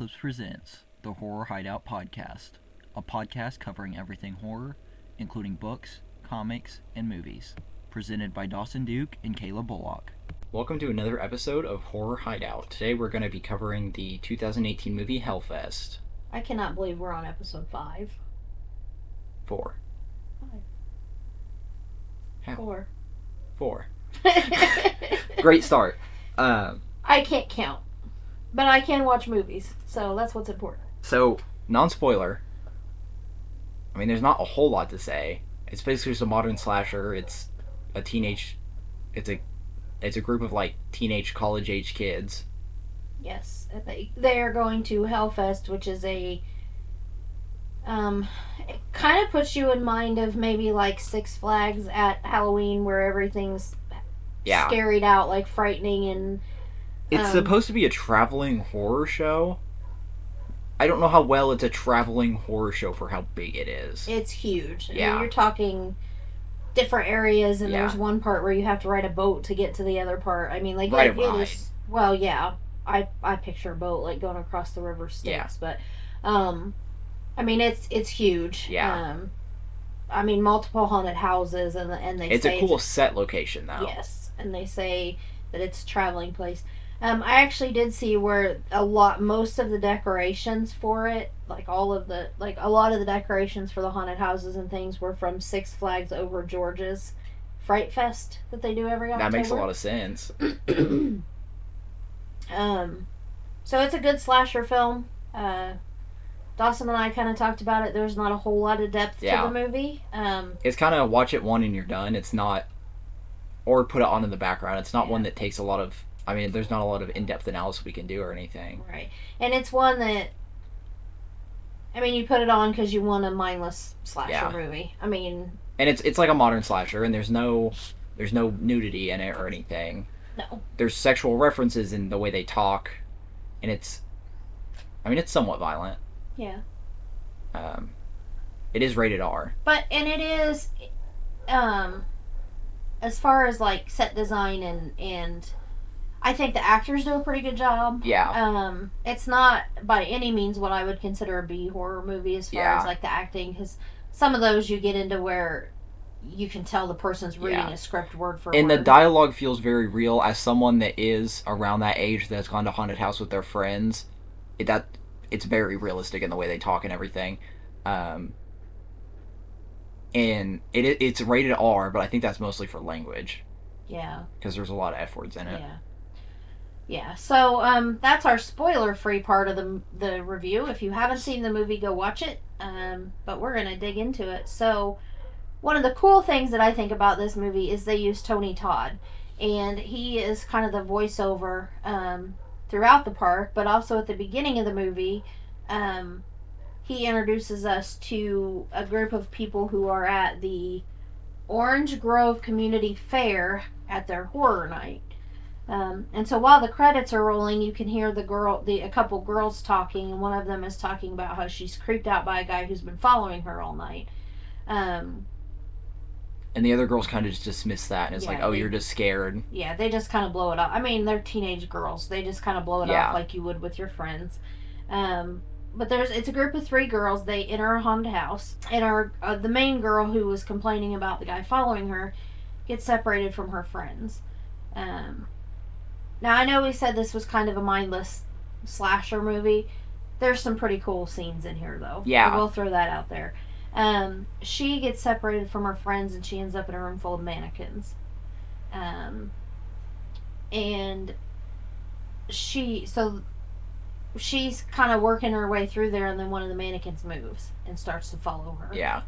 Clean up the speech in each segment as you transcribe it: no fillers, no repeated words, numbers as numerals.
Eclipse presents the Horror Hideout podcast, a podcast covering everything horror, including books, comics, and movies. Presented by Dawson Duke and Kayla Bullock. Welcome to another episode of Horror Hideout. Today we're going to be covering the 2018 movie Hellfest. I cannot believe we're on episode 5. 4. 5. How? 4. 4. Great start. I can't count. But I can watch movies, so that's what's important. So, non-spoiler. I mean, there's not a whole lot to say. It's basically just a modern slasher. It's a group of, teenage college-age kids. Yes. They are going to Hellfest, which is it kind of puts you in mind of maybe, Six Flags at Halloween, where everything's scaried out, frightening and... It's supposed to be a traveling horror show. I don't know how well it's a traveling horror show for how big it is. It's huge. Yeah. I mean, you're talking different areas, and there's one part where you have to ride a boat to get to the other part. I mean, it is... Well, yeah. I picture a boat, going across the river Styx. Yeah. But, I mean, it's huge. Yeah. I mean, multiple haunted houses, and they it's say... It's a cool set location, though. Yes. And they say that it's a traveling place. I actually did see where most of the decorations for it, a lot of the decorations for the haunted houses and things were from Six Flags Over George's Fright Fest that they do every October. That makes a lot of sense. So it's a good slasher film. Dawson and I kind of talked about it. There's not a whole lot of depth to the movie. It's kind of watch it one and you're done. It's not, or put it on in the background. It's not one that takes a lot of... I mean, there's not a lot of in-depth analysis we can do or anything. Right. And it's one that... I mean, you put it on because you want a mindless slasher movie. I mean... And it's like a modern slasher, and there's no nudity in it or anything. No. There's sexual references in the way they talk, and it's... I mean, it's somewhat violent. Yeah. It is rated R. And it is... as far as, set design and I think the actors do a pretty good job. Yeah. It's not by any means what I would consider a B horror movie as far as the acting, because some of those you get into where you can tell the person's reading a script word for word. And the dialogue feels very real. As someone that is around that age that's gone to haunted house with their friends, it's very realistic in the way they talk and everything. And it's rated R, but I think that's mostly for language. Yeah. Because there's a lot of F words in it. Yeah. Yeah, so that's our spoiler-free part of the review. If you haven't seen the movie, go watch it. But we're going to dig into it. So, one of the cool things that I think about this movie is they use Tony Todd. And he is kind of the voiceover throughout the park, but also at the beginning of the movie, he introduces us to a group of people who are at the Orange Grove Community Fair at their horror night. And so while the credits are rolling, you can hear a couple girls talking, and one of them is talking about how she's creeped out by a guy who's been following her all night. And the other girls kind of just dismiss that, and it's you're just scared. Yeah, they just kind of blow it off. I mean, they're teenage girls. They just kind of blow it off like you would with your friends. But it's a group of 3 girls. They enter a haunted house, and the main girl who was complaining about the guy following her gets separated from her friends. Now, I know we said this was kind of a mindless slasher movie. There's some pretty cool scenes in here, though. Yeah. We'll throw that out there. She gets separated from her friends, and she ends up in a room full of mannequins. And she's kind of working her way through there, and then one of the mannequins moves and starts to follow her. Yeah.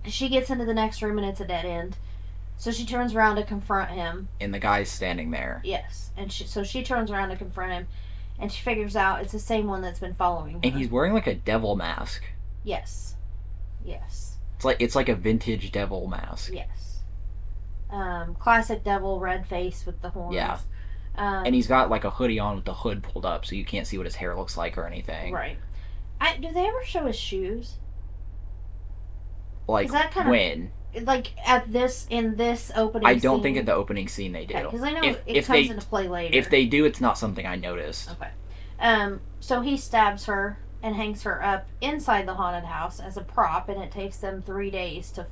She gets into the next room, and it's a dead end. So she turns around to confront him. And the guy's standing there. Yes. And she turns around to confront him, and she figures out it's the same one that's been following her. And he's wearing a devil mask. Yes. Yes. It's like a vintage devil mask. Yes. Classic devil, red face with the horns. Yeah. And he's got a hoodie on with the hood pulled up, so you can't see what his hair looks like or anything. Right. Do they ever show his shoes? When? like in this opening I don't scene, think in the opening scene they do. because I know it If comes they into play later. if they do, it's not something I noticed. Okay. So he stabs her and hangs her up inside the haunted house as a prop, and it takes them 3 days to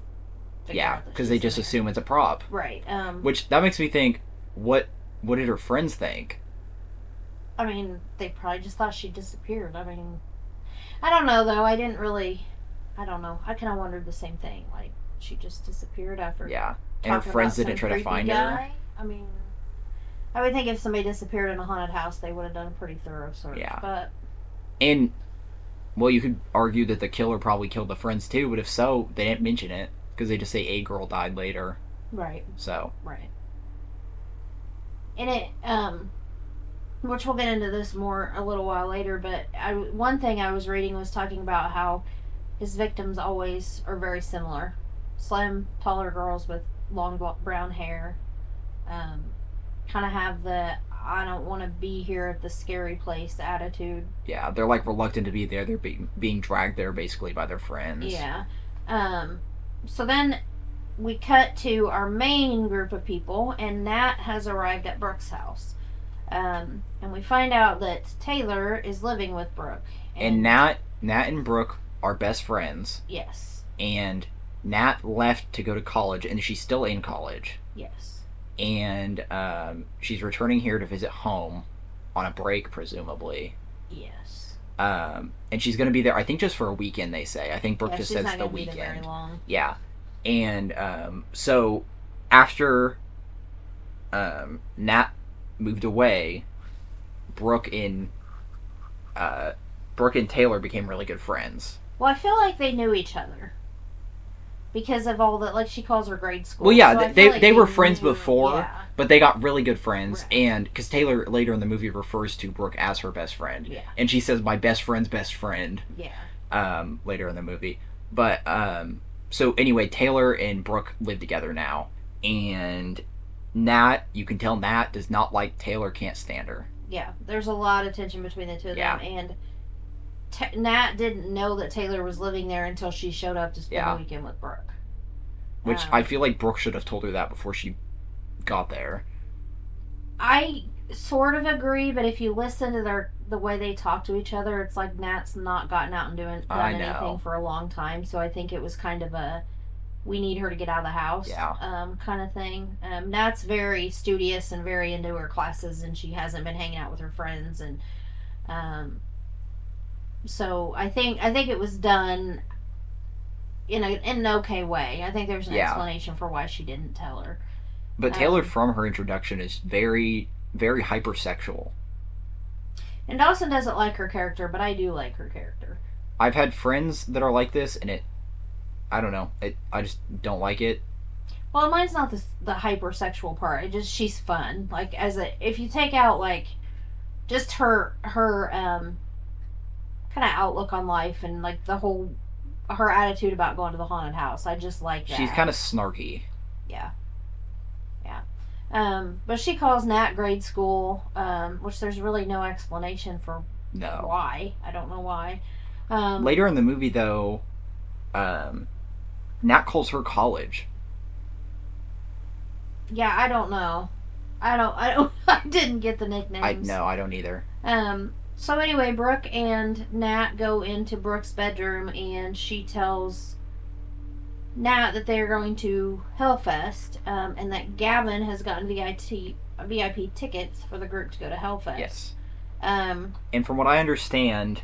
figure Yeah, out that because they she's just in there. assume it's a prop. Right. Which that makes me think, what did her friends think? I mean, they probably just thought she disappeared. I mean, I don't know though. I didn't really. I don't know. I kind of wondered the same thing. Like she just disappeared after. Yeah, and her talking friends about didn't some try to creepy find her. guy. I mean, I would think if somebody disappeared in a haunted house, they would have done a pretty thorough search. Yeah. But And well, you could argue that the killer probably killed the friends too, but if so, they didn't mention it because they just say a girl died later. right. So Right. And it, which we'll get into this more a little while later, but one thing I was reading was talking about how his victims always are very similar. Slim, taller girls with long brown hair. Kind of have the I don't want to be here at the scary place attitude. yeah, they're like reluctant to be there. They're being dragged there basically by their friends. Yeah. So then we cut to our main group of people, and Nat has arrived at Brooke's house. And we find out that Taylor is living with Brooke. And Nat and Brooke are best friends. Yes. And Nat left to go to college, and she's still in college. Yes. And she's returning here to visit home on a break, presumably. Yes. And she's going to be there, I think, just for a weekend, they say. I think Brooke just says the weekend. Be there very long. Yeah. And so after Nat moved away, Brooke and Taylor became really good friends. Well, I feel like they knew each other because of all the, like, she calls her grade school. Well, yeah, so they were friends before, yeah. but they got really good friends. Right. And because Taylor later in the movie refers to Brooke as her best friend, Yeah. and she says my best friend's best friend. Yeah. Later in the movie, but so anyway, Taylor and Brooke live together now, and Nat, you can tell Nat does not like Taylor, can't stand her. Yeah. There's a lot of tension between the two of Yeah. them, and Nat didn't know that Taylor was living there until she showed up to spend the weekend with Brooke. Which I feel like Brooke should have told her that before she got there. I sort of agree, but if you listen to the way they talk to each other, it's like Nat's not gotten out and done anything for a long time. So I think it was kind of a we need her to get out of the house kind of thing. Nat's very studious and very into her classes, and she hasn't been hanging out with her friends, and so I think it was done in an okay way. I think there's an explanation for why she didn't tell her. But Taylor, from her introduction, is very, very hypersexual. And Dawson doesn't like her character, but I do like her character. I've had friends that are like this, and I don't know, I just don't like it. Well, mine's not the hypersexual part. It just she's fun. Like if you take out like just her kind of outlook on life and like her attitude about going to the haunted house, I just like that. She's kind of snarky. Yeah. But she calls Nat grade school, which there's really no explanation for why. I don't know why. Later in the movie, though, Nat calls her college. Yeah, I don't know. I didn't get the nicknames. I don't either. So anyway, Brooke and Nat go into Brooke's bedroom, and she tells Nat that they are going to Hellfest, and that Gavin has gotten VIP tickets for the group to go to Hellfest. Yes. And from what I understand,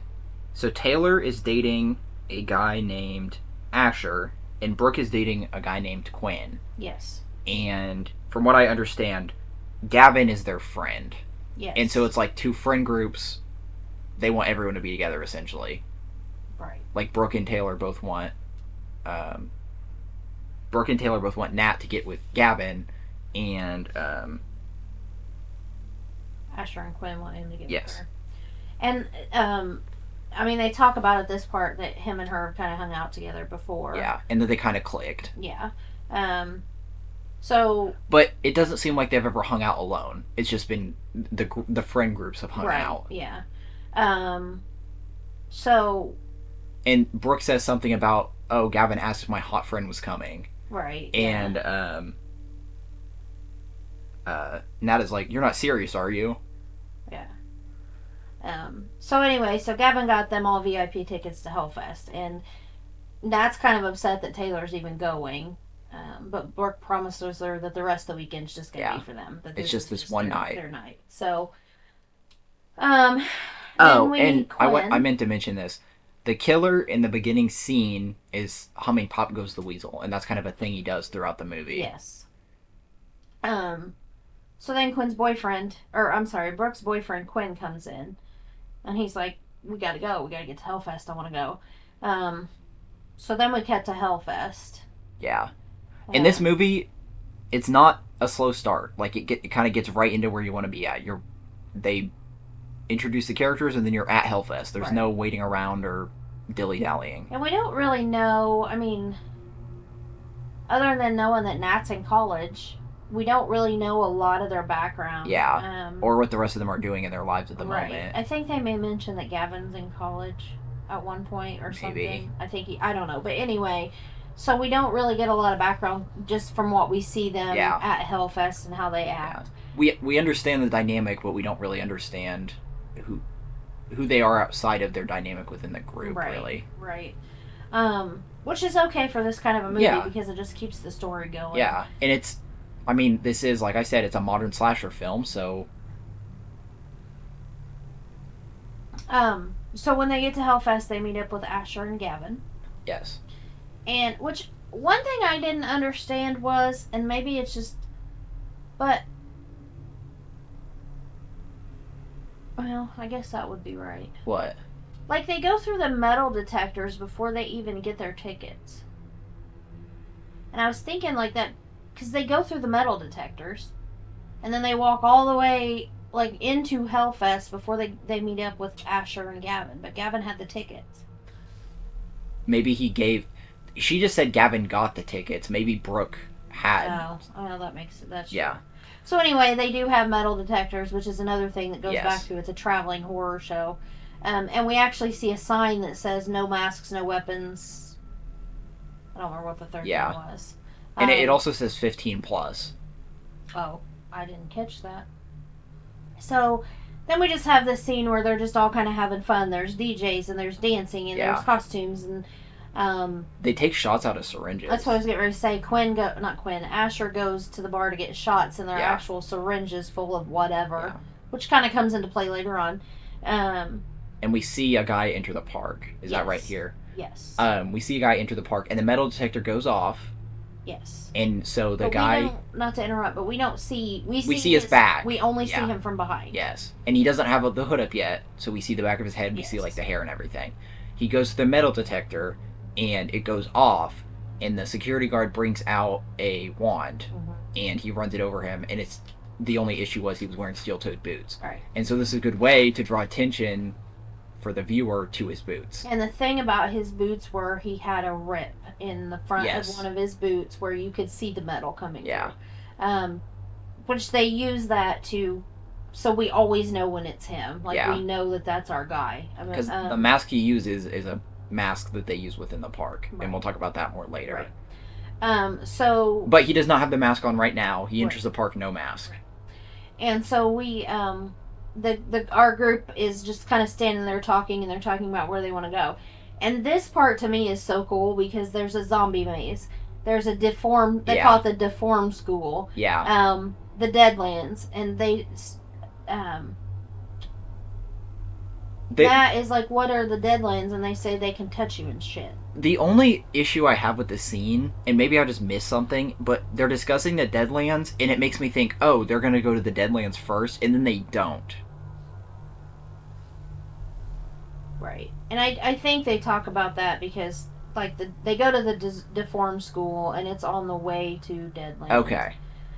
so Taylor is dating a guy named Asher, and Brooke is dating a guy named Quinn. Yes. And from what I understand, Gavin is their friend. Yes. And so it's like two friend groups. They want everyone to be together, essentially. Right. Like Brooke and Taylor both want Nat to get with Gavin, and Asher and Quinn want him to get yes. with her. And I mean, they talk about at this part that him and her kind of hung out together before. Yeah, and that they kind of clicked. Yeah. So. But it doesn't seem like they've ever hung out alone. It's just been the friend groups have hung out. Yeah. So. And Brooke says something about, oh, Gavin asked if my hot friend was coming. Right. And Nat is like, "You're not serious, are you?" Yeah. So anyway, so Gavin got them all VIP tickets to Hellfest, and Nat's kind of upset that Taylor's even going. But Brooke promises her that the rest of the weekend's just gonna be for them. That it's just this one night. Their night. So, oh, and I meant to mention this. The killer in the beginning scene is humming "Pop Goes the Weasel," and that's kind of a thing he does throughout the movie. Yes. So then Brooke's boyfriend Quinn comes in, and he's like, "We gotta go. We gotta get to Hellfest. I want to go." So then we cut to Hellfest. Yeah. In this movie, it's not a slow start. Like it kind of gets right into where you want to be at. They introduce the characters, and then you're at Hellfest. There's no waiting around or dilly-dallying. And we don't really know, I mean, other than knowing that Nat's in college, we don't really know a lot of their background. Yeah, or what the rest of them are doing in their lives at the moment. I think they may mention that Gavin's in college at one point or something. I don't know. But anyway, so we don't really get a lot of background just from what we see them at Hellfest and how they act. Yeah. We understand the dynamic, but we don't really understand who they are outside of their dynamic within the group, really. Right. Which is okay for this kind of a movie because it just keeps the story going. Yeah, and this is, like I said, it's a modern slasher film, so... So when they get to Hellfest, they meet up with Asher and Gavin. Yes. And, one thing I didn't understand was, and maybe it's just, but... Well, I guess that would be right. What? Like, they go through the metal detectors before they even get their tickets. And I was thinking like that, because they go through the metal detectors, and then they walk all the way, like, into Hellfest before they meet up with Asher and Gavin. But Gavin had the tickets. Maybe she just said Gavin got the tickets. Maybe Brooke had. Oh, that makes it. That's yeah. True. So anyway, they do have metal detectors, which is another thing that goes back to it's a traveling horror show. And we actually see a sign that says no masks, no weapons. I don't remember what the third one was. And it also says 15 plus. Oh, I didn't catch that. So then we just have this scene where they're just all kind of having fun. There's DJs and there's dancing and there's costumes and they take shots out of syringes. That's what I was getting ready to say. Asher goes to the bar to get shots, and they're actual syringes full of whatever, which kind of comes into play later on. And we see a guy enter the park. Is that right here? Yes. We see a guy enter the park, and the metal detector goes off. Yes. And so the guy... not to interrupt, but we don't see... We see his back. We only see him from behind. Yes. And he doesn't have the hood up yet, so we see the back of his head, we see, like, the hair and everything. He goes to the metal detector, and it goes off, and the security guard brings out a wand, and he runs it over him, and it's... The only issue was he was wearing steel-toed boots. Right. And so this is a good way to draw attention for the viewer to his boots. And the thing about his boots were he had a rip in the front of one of his boots where you could see the metal coming through. Which they use that to... So we always know when it's him. Like, we know that that's our guy. Because the mask he uses is a mask that they use within the park. And we'll talk about that more later. Right. But he does not have the mask on right now. He enters the park no mask. And so we... our group is just kind of standing there talking, and they're talking about where they want to go. And this part to me is so cool because there's a zombie maze. There's a deformed... They call it the deformed school. Yeah. The Deadlands. And they... that is like, what are the Deadlands? And they say they can touch you and shit. The only issue I have with the scene, and maybe I just missed something, but they're discussing the Deadlands, and it makes me think, oh, they're going to go to the Deadlands first, and then they don't. Right. And I think they talk about that because, like, they go to the deformed school, and it's on the way to Deadlands. Okay.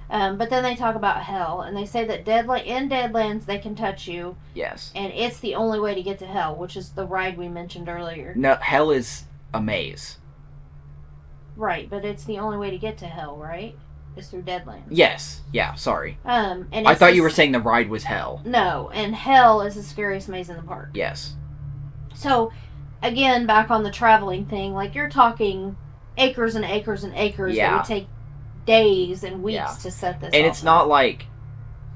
But then they talk about hell, and they say that in Deadlands they can touch you. Yes. And it's the only way to get to hell, which is the ride we mentioned earlier. No, hell is a maze. Right, but it's the only way to get to hell, right? Is through Deadlands. Yes. Yeah, sorry. And I thought you were saying the ride was hell. No, and hell is the scariest maze in the park. Yes. So, again, back on the traveling thing, like, you're talking acres and acres and acres. Yeah. It would take days and weeks Yeah. to set this. And all it's not up. like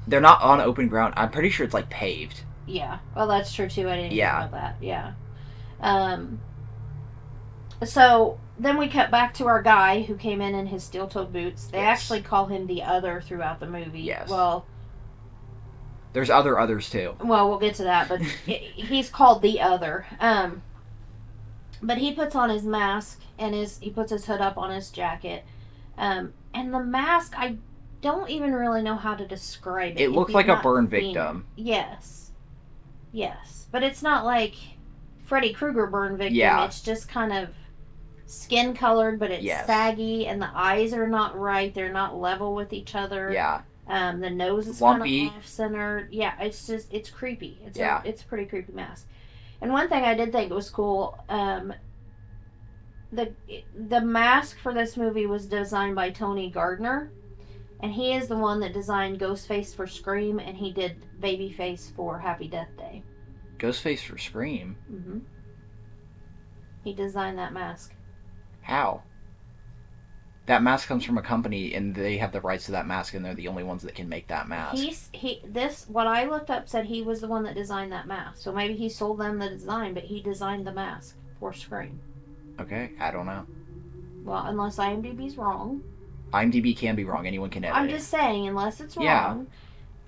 they're not on open ground. I'm pretty sure it's like paved. Yeah. Well, that's true too. I didn't think about that. Yeah. So then we cut back to our guy who came in his steel-toed boots. They Yes. actually call him the Other throughout the movie. Yes. Well, There's others too. well, we'll get to that, but he's called the Other. But he puts on his mask and he puts his hood up on his jacket. And the mask, I don't even really know how to describe it. It looks like a burn victim. Yes. Yes. But it's not like Freddy Krueger burn victim. Yeah. It's just kind of skin colored, but it's Yes. saggy, and the eyes are not right. They're not level with each other. Yeah. The nose is Lumpy. kind of off-centered. Yeah, it's creepy. It's Yeah. it's a pretty creepy mask. And one thing I did think was cool, the mask for this movie was designed by Tony Gardner, and he is the one that designed Ghostface for Scream, and he did Babyface for Happy Death Day. Ghostface for Scream? Mm-hmm. He designed that mask. How? That mask comes from a company, and they have the rights to that mask, and they're the only ones that can make that mask. What I looked up said he was the one that designed that mask. So maybe he sold them the design, but he designed the mask for Scream. Okay, I don't know. Well, unless IMDb's wrong. IMDb can be wrong. Anyone can edit I'm it. just saying, unless it's wrong. Yeah.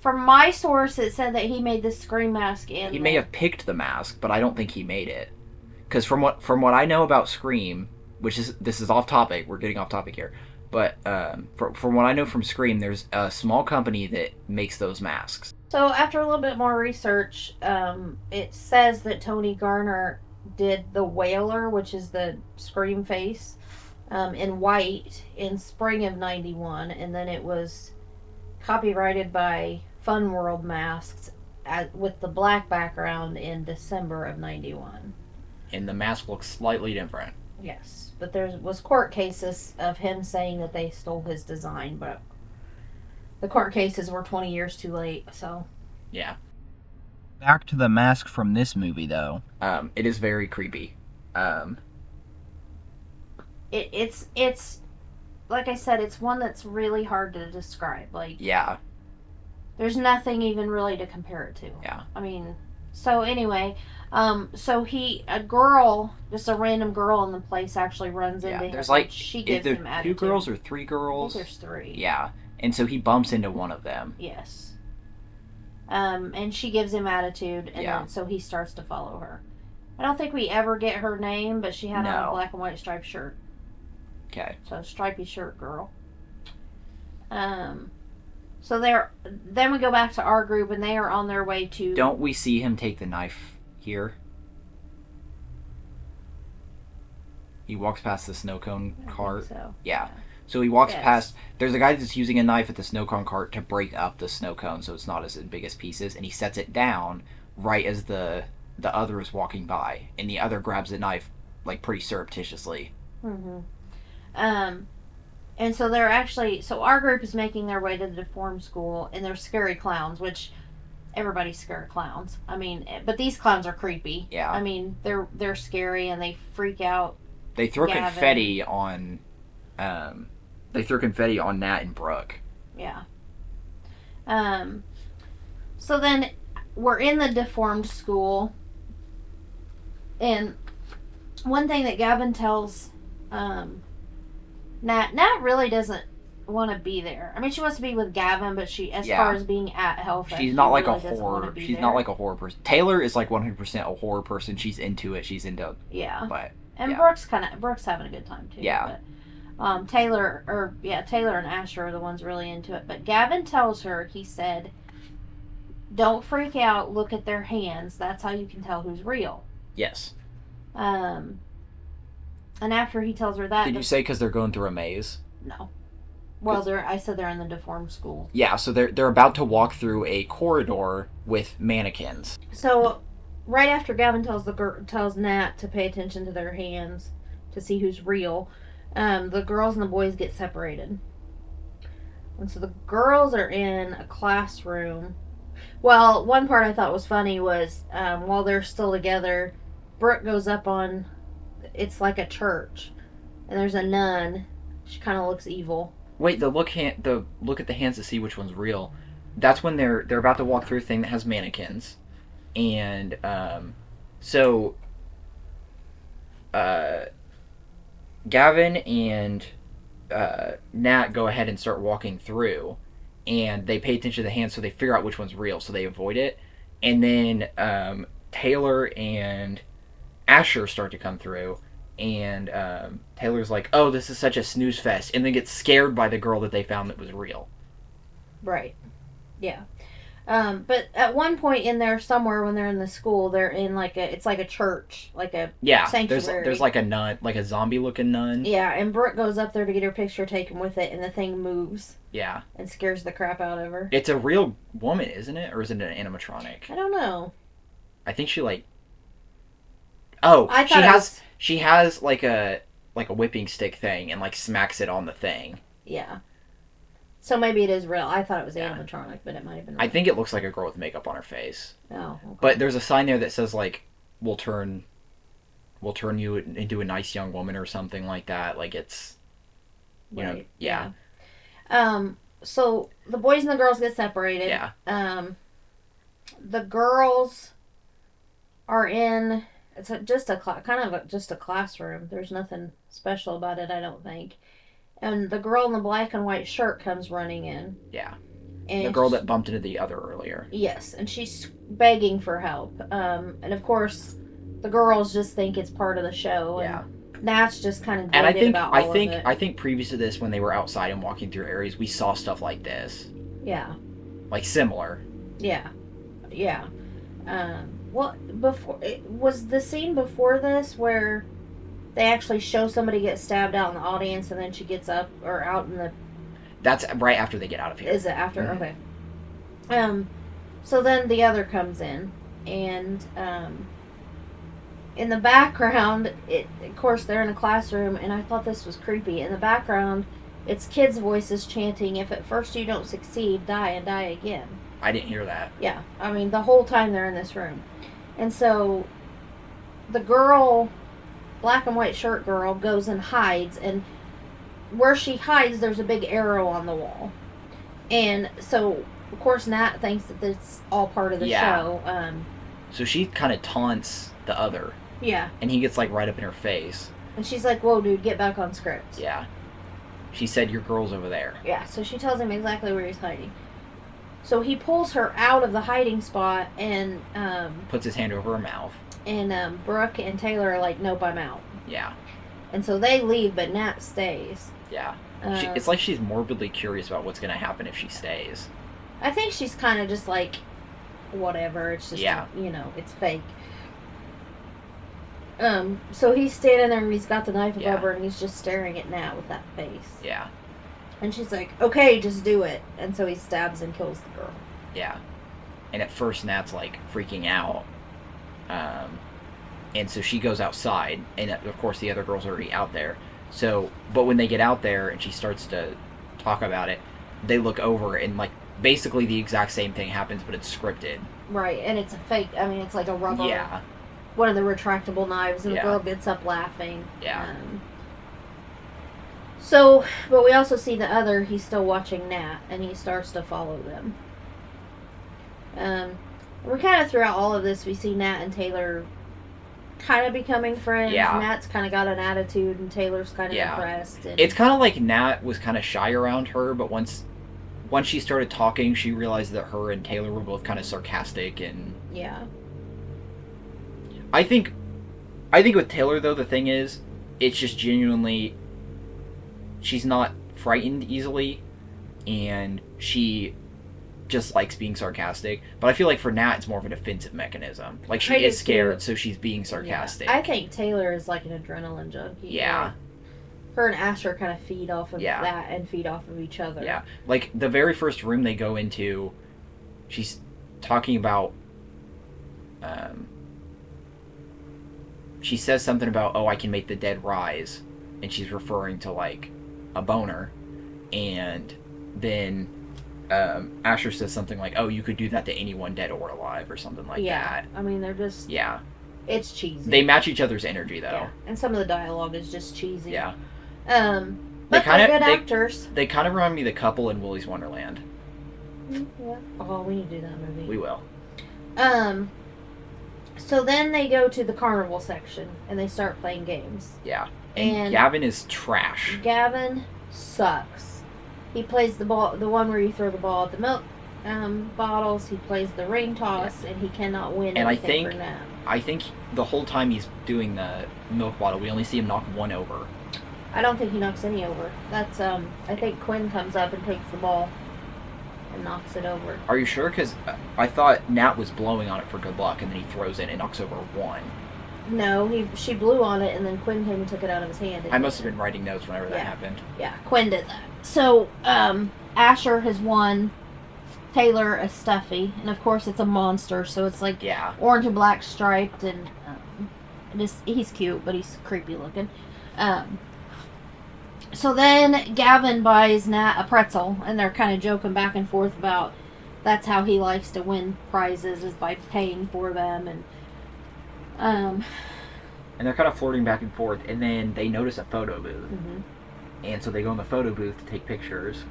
From my source, it said that he made the Scream mask. He may have picked the mask, but I don't think he made it. Because from what I know about Scream, this is off topic. We're getting off topic here. But from what I know from Scream, there's a small company that makes those masks. So after a little bit more research, it says that Tony Garner did the Wailer, which is the Scream face, in white in spring of '91, and then it was copyrighted by Fun World Masks with the black background in December of '91. And the mask looks slightly different. Yes, but there was court cases of him saying that they stole his design, but the court cases were 20 years too late, so. Yeah. Back to the mask from this movie, though. It is very creepy. It's like I said, it's one that's really hard to describe. Like, Yeah. there's nothing even really to compare it to. Yeah. I mean, so anyway, so a girl, just a random girl in the place, actually runs into him. There's like, she gives is him there attitude. 2 girls or 3 I girls? think there's 3. Yeah. And so he bumps into one of them. Yes. And she gives him attitude, and Yeah. then, so he starts to follow her. I don't think we ever get her name, but she had on a No. black and white striped shirt. Okay. So stripy shirt girl. So then we go back to our group, and they are on their way to. Don't we see him take the knife here? He walks past the snow cone I think cart. so. Yeah. So he walks Yes. past. There's a guy that's using a knife at the snow cone cart to break up the snow cone so it's not as big as pieces, and he sets it down right as the other is walking by, and the other grabs the knife like pretty surreptitiously. Mm-hmm. And so so our group is making their way to the deformed school, and they're scary clowns, which everybody's scared of clowns. I mean, but these clowns are creepy. Yeah. I mean, they're scary, and they freak out. They throw Gavin. confetti on. They throw confetti on Nat and Brooke. Yeah. So then we're in the deformed school, and one thing that Gavin tells Nat really doesn't want to be there. I mean, she wants to be with Gavin, but as far as being at Hellfest, She's not like really a doesn't wanna horror. be She's there. not like a horror person. Taylor is like 100% a horror person. She's into it. She's into. Yeah. But And yeah. Brooke's having a good time too. Yeah. But, Taylor and Asher are the ones really into it. But Gavin tells her, he said, "Don't freak out. Look at their hands. That's how you can tell who's real." Yes. And after he tells her that, Did you say because they're going through a maze? no? Well, I said they're in the deformed school. Yeah. So they're about to walk through a corridor with mannequins. So right after Gavin tells Nat to pay attention to their hands to see who's real, the girls and the boys get separated. And so the girls are in a classroom. Well, one part I thought was funny was while they're still together, Brooke goes up on, it's like a church, and there's a nun. She kind of looks evil. Wait, the look at the hands to see which one's real. That's when they're about to walk through a thing that has mannequins, and so Gavin and Nat go ahead and start walking through, and they pay attention to the hands, so they figure out which one's real, so they avoid it. And then Taylor and Asher start to come through, and Taylor's like, "Oh, this is such a snooze fest," and then gets scared by the girl that they found that was real. Right. Yeah. But at one point in there somewhere when they're in the school, they're in it's like a church, like a sanctuary. There's like a nun, like a zombie looking nun. Yeah, and Brooke goes up there to get her picture taken with it, and the thing moves. Yeah. And scares the crap out of her. It's a real woman, isn't it? Or is it an animatronic? I don't know. I think she she has like a whipping stick thing and like smacks it on the thing. Yeah. So maybe it is real. I thought it was animatronic, but it might have been real. I think it looks like a girl with makeup on her face. Oh, okay. But there's a sign there that says like, we'll turn you into a nice young woman or something like that. Like it's, you know, yeah. So the boys and the girls get separated. Yeah. The girls are in, just a classroom. There's nothing special about it, I don't think. And the girl in the black and white shirt comes running in. Yeah. And the girl that bumped into the other earlier. Yes, and she's begging for help. And of course, the girls just think it's part of the show. Yeah. And Nat's just kind of and I think about all of it. I think previous to this, when they were outside and walking through areas, we saw stuff like this. Yeah. Like similar. Yeah. Yeah. Well, was the scene before this where they actually show somebody get stabbed out in the audience and then she gets up or out in the... That's right after they get out of here. Is it after? Mm-hmm. Okay. So then the other comes in, and in the background, of course they're in a classroom, and I thought this was creepy. In the background, it's kids' voices chanting, "If at first you don't succeed, die and die again." I didn't hear that. Yeah. I mean, the whole time they're in this room. And so the girl... black and white shirt girl goes and hides, and where she hides there's a big arrow on the wall, and so of course Nat thinks that it's all part of the show. So she kind of taunts the other, and he gets like right up in her face, and she's like, "Whoa dude, get back on script." She said, "Your girl's over there." So she tells him exactly where he's hiding. So he pulls her out of the hiding spot and puts his hand over her mouth. And Brooke and Taylor are like, "Nope, I'm out." Yeah. And so they leave, but Nat stays. Yeah. It's like she's morbidly curious about what's going to happen if she stays. I think she's kind of just like, whatever. It's just, it's fake. So he's standing there and he's got the knife above her and he's just staring at Nat with that face. Yeah. And she's like, "Okay, just do it." And so he stabs and kills the girl. Yeah. And at first Nat's like freaking out. And so she goes outside, and of course the other girl's already out there. So, but when they get out there and she starts to talk about it, they look over and like basically the exact same thing happens, but it's scripted. Right, and it's a fake. I mean, it's like a rubber. Yeah. One of the retractable knives, and the girl gets up laughing. Yeah. So, but we also see the other. He's still watching Nat, and he starts to follow them. We kind of throughout all of this, we see Nat and Taylor kind of becoming friends. Yeah. Nat's kind of got an attitude, and Taylor's kind of impressed. And it's kind of like Nat was kind of shy around her, but once she started talking, she realized that her and Taylor were both kind of sarcastic and... Yeah. I think with Taylor, though, the thing is, it's just genuinely... She's not frightened easily, and she just likes being sarcastic. But I feel like for Nat, it's more of a defensive mechanism. Like, she is scared, so she's being sarcastic. Yeah. I think Taylor is like an adrenaline junkie. Yeah. Like, her and Asher kind of feed off of that and feed off of each other. Yeah. Like, the very first room they go into, she's talking about... she says something about, "Oh, I can make the dead rise." And she's referring to, like, a boner. And then... Asher says something like, "Oh, you could do that to anyone dead or alive," or something like that. I mean, they're just... Yeah. It's cheesy. They match each other's energy, though. Yeah. And some of the dialogue is just cheesy. Yeah. But they're good actors. They kind of remind me of the couple in Willy's Wonderland. Yeah. Oh, we need to do that movie. We will. So then they go to the carnival section and they start playing games. Yeah. And Gavin is trash. Gavin sucks. He plays the one where you throw the ball at the milk bottles. He plays the ring toss, and he cannot win anything for Nat. I think the whole time he's doing the milk bottle, we only see him knock one over. I don't think he knocks any over. That's I think Quinn comes up and takes the ball and knocks it over. Are you sure? Because I thought Nat was blowing on it for good luck, and then he throws it and knocks over one. No, she blew on it, and then Quinn came and took it out of his hand. I must have been writing notes whenever that happened. Yeah, Quinn did that. So, Asher has won Taylor a Stuffy, and of course it's a monster, so it's like orange and black striped, and he's cute, but he's creepy looking. So then Gavin buys Nat a pretzel, and they're kind of joking back and forth about that's how he likes to win prizes, is by paying for them, and they're kind of flirting back and forth, and then they notice a photo booth. Mm-hmm. And so they go in the photo booth to take pictures.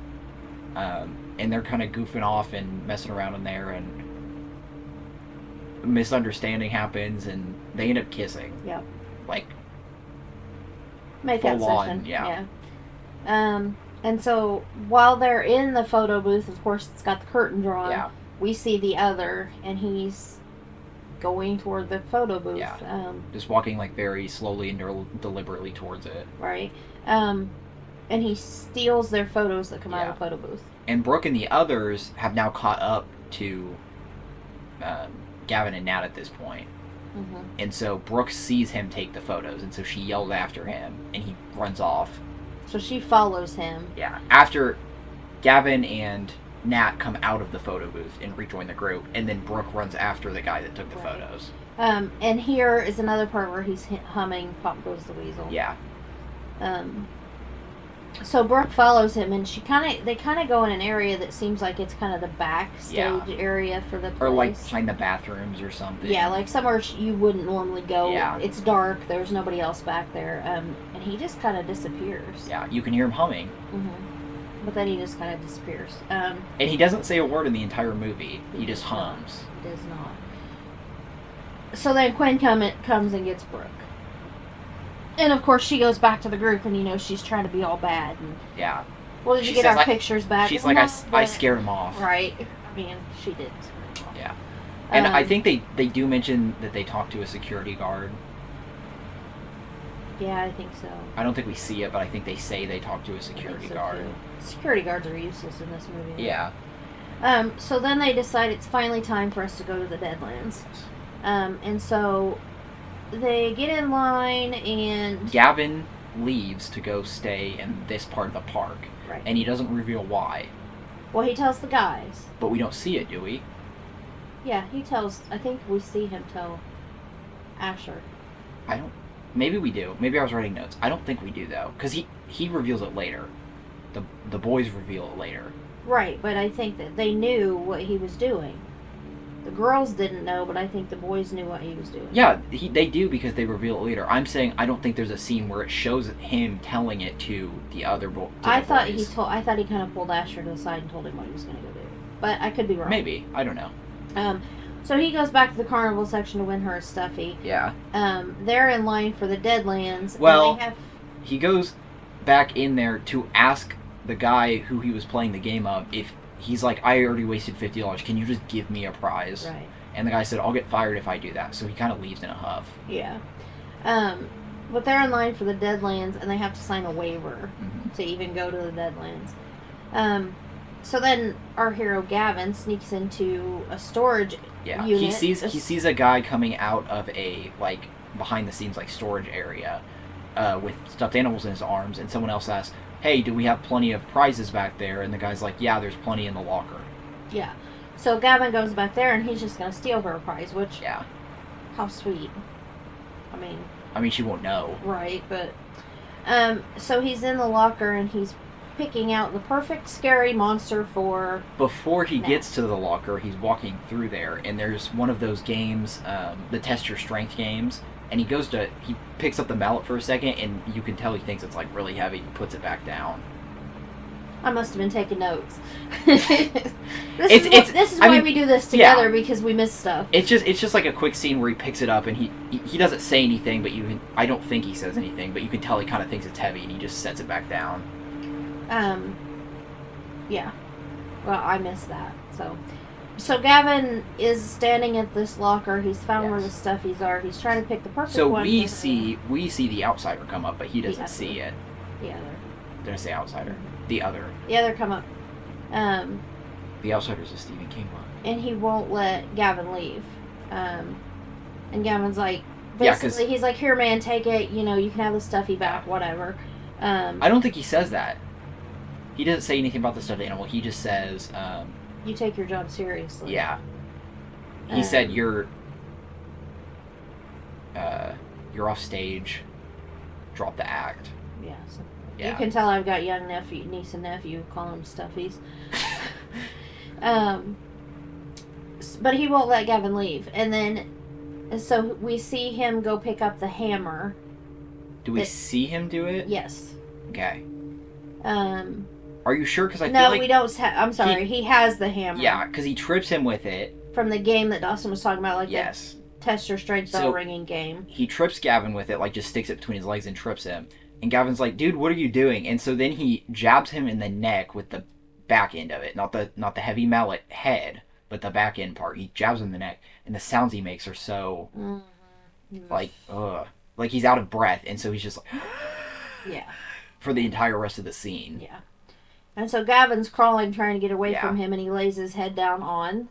And they're kind of goofing off and messing around in there, and a misunderstanding happens, and they end up kissing. Yep. Like, make out full session. On, yeah. And so while they're in the photo booth, of course it's got the curtain drawn. Yeah. We see the other, and he's going toward the photo booth. Yeah. Just walking like very slowly and deliberately towards it. Right. And he steals their photos that come out of the photo booth. And Brooke and the others have now caught up to Gavin and Nat at this point. Mm-hmm. And so Brooke sees him take the photos, and so she yells after him, and he runs off. So she follows him. Yeah. After Gavin and Nat come out of the photo booth and rejoin the group, and then Brooke runs after the guy that took the photos. And here is another part where he's humming "Pop Goes the Weasel." Yeah. So Brooke follows him, and they kind of go in an area that seems like it's kind of the backstage area for the place. Or like behind the bathrooms or something. Yeah, like somewhere you wouldn't normally go. Yeah. It's dark. There's nobody else back there. And he just kind of disappears. Yeah, you can hear him humming. Mm-hmm. But then he just kind of disappears. And he doesn't say a word in the entire movie. He just hums. He does not. So then Quinn comes and gets Brooke. And of course she goes back to the group, and she's trying to be all bad. And, yeah. Well, did you get our pictures back? She's like, I scared him off. Right. I mean, she did scare him off. Yeah. And I think they do mention that they talk to a security guard. Yeah, I think so. I don't think we see it, but I think they say they talk to a security guard. Too. Security guards are useless in this movie. Yeah. So then they decide it's finally time for us to go to the Deadlands. And so they get in line, and Gavin leaves to go stay in this part of the park. Right. And he doesn't reveal why. Well, he tells the guys. But we don't see it, do we? Yeah, he tells. I think we see him tell Asher. Maybe we do. Maybe I was writing notes. I don't think we do, though. Because he reveals it later. The boys reveal it later. Right, but I think that they knew what he was doing. The girls didn't know, but I think the boys knew what he was doing. Yeah, they do because they reveal it later. I'm saying I don't think there's a scene where it shows him telling it to the other boys. I thought he kind of pulled Asher to the side and told him what he was going to go do. But I could be wrong. Maybe. I don't know. So he goes back to the carnival section to win her a Stuffy. Yeah. They're in line for the Deadlands. Well, he goes back in there to ask the guy who he was playing the game of if he's like, I already wasted $50. Can you just give me a prize? Right. And the guy said, I'll get fired if I do that. So he kind of leaves in a huff. Yeah. But they're in line for the Deadlands, and they have to sign a waiver to even go to the Deadlands. So then our hero Gavin sneaks into a storage unit. He sees a guy coming out of a like behind the scenes like storage area with stuffed animals in his arms, and someone else asks, hey, do we have plenty of prizes back there? And the guy's like, yeah, there's plenty in the locker. Yeah. So Gavin goes back there, and he's just going to steal her a prize, which... Yeah. How sweet. I mean, she won't know. Right, but... So he's in the locker, and he's picking out the perfect scary monster for... Before he Nat. gets to the locker, he's walking through there, and there's one of those games, the test your strength games, and he picks up the mallet for a second, and you can tell he thinks it's like really heavy, and puts it back down. I must have been taking notes. This is why we do this together, because we miss stuff. It's just like a quick scene where he picks it up and he doesn't say anything, but I don't think he says anything, but you can tell he kind of thinks it's heavy and he just sets it back down. Yeah. Well, I missed that. So Gavin is standing at this locker. He's found where the stuffies are. He's trying to pick the perfect one. So we see the outsider come up, but he doesn't see it. The other. Did I say outsider? The other. The other come up. The outsider's a Stephen King book. And he won't let Gavin leave. And Gavin's like, basically, he's like, here, man, take it. You know, you can have the stuffy back, whatever. I don't think he says that. He doesn't say anything about the stuffed animal. He just says, you take your job seriously. Yeah. He said, you're off stage. Drop the act. Yeah. So yeah. You can tell I've got young niece and nephew, call them stuffies. But he won't let Gavin leave. And then, so we see him go pick up the hammer. Do we see him do it? Yes. Okay. Are you sure? Because I feel like... No, we don't... I'm sorry. He has the hammer. Yeah, because he trips him with it. From the game that Dawson was talking about, like yes. the test your strength bell ringing game. He trips Gavin with it, like just sticks it between his legs and trips him. And Gavin's like, dude, what are you doing? And so then he jabs him in the neck with the back end of it. Not the heavy mallet head, but the back end part. He jabs him in the neck. And the sounds he makes are so... Like, ugh. Like he's out of breath. And so he's just like... Yeah. For the entire rest of the scene. Yeah. And so Gavin's crawling, trying to get away from him, and he lays his head down on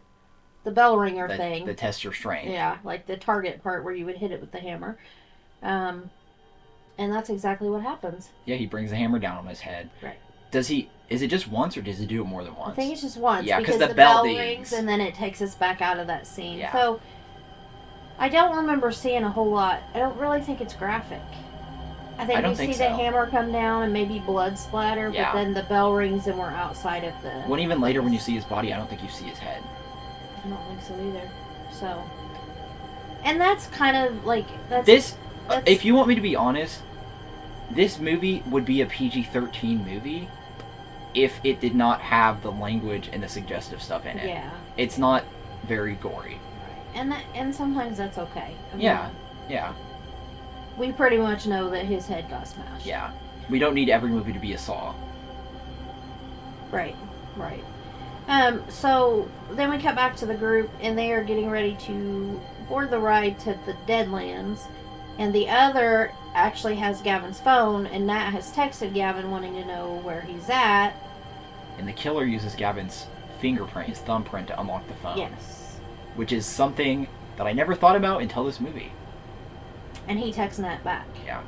the bell ringer thing. The test your strength. Yeah, like the target part where you would hit it with the hammer. And that's exactly what happens. Yeah, he brings the hammer down on his head. Right. Is it just once, or does he do it more than once? I think it's just once. Yeah, because the bell dings. rings, and then it takes us back out of that scene. Yeah. So, I don't remember seeing a whole lot. I don't really think it's graphic. I think you see the hammer come down and maybe blood splatter, but then the bell rings and we're outside of the... Well, even later when you see his body, I don't think you see his head. I don't think so either. So... And that's kind of like... If you want me to be honest, this movie would be a PG-13 movie if it did not have the language and the suggestive stuff in it. Yeah. It's not very gory. Right. And sometimes that's okay. Yeah. We pretty much know that his head got smashed. Yeah. We don't need every movie to be a Saw. Right. So then we cut back to the group, and they are getting ready to board the ride to the Deadlands. And the other actually has Gavin's phone, and Nat has texted Gavin wanting to know where he's at. And the killer uses Gavin's fingerprint, his thumbprint, to unlock the phone. Yes. Which is something that I never thought about until this movie. And he texts Nat back. Yeah.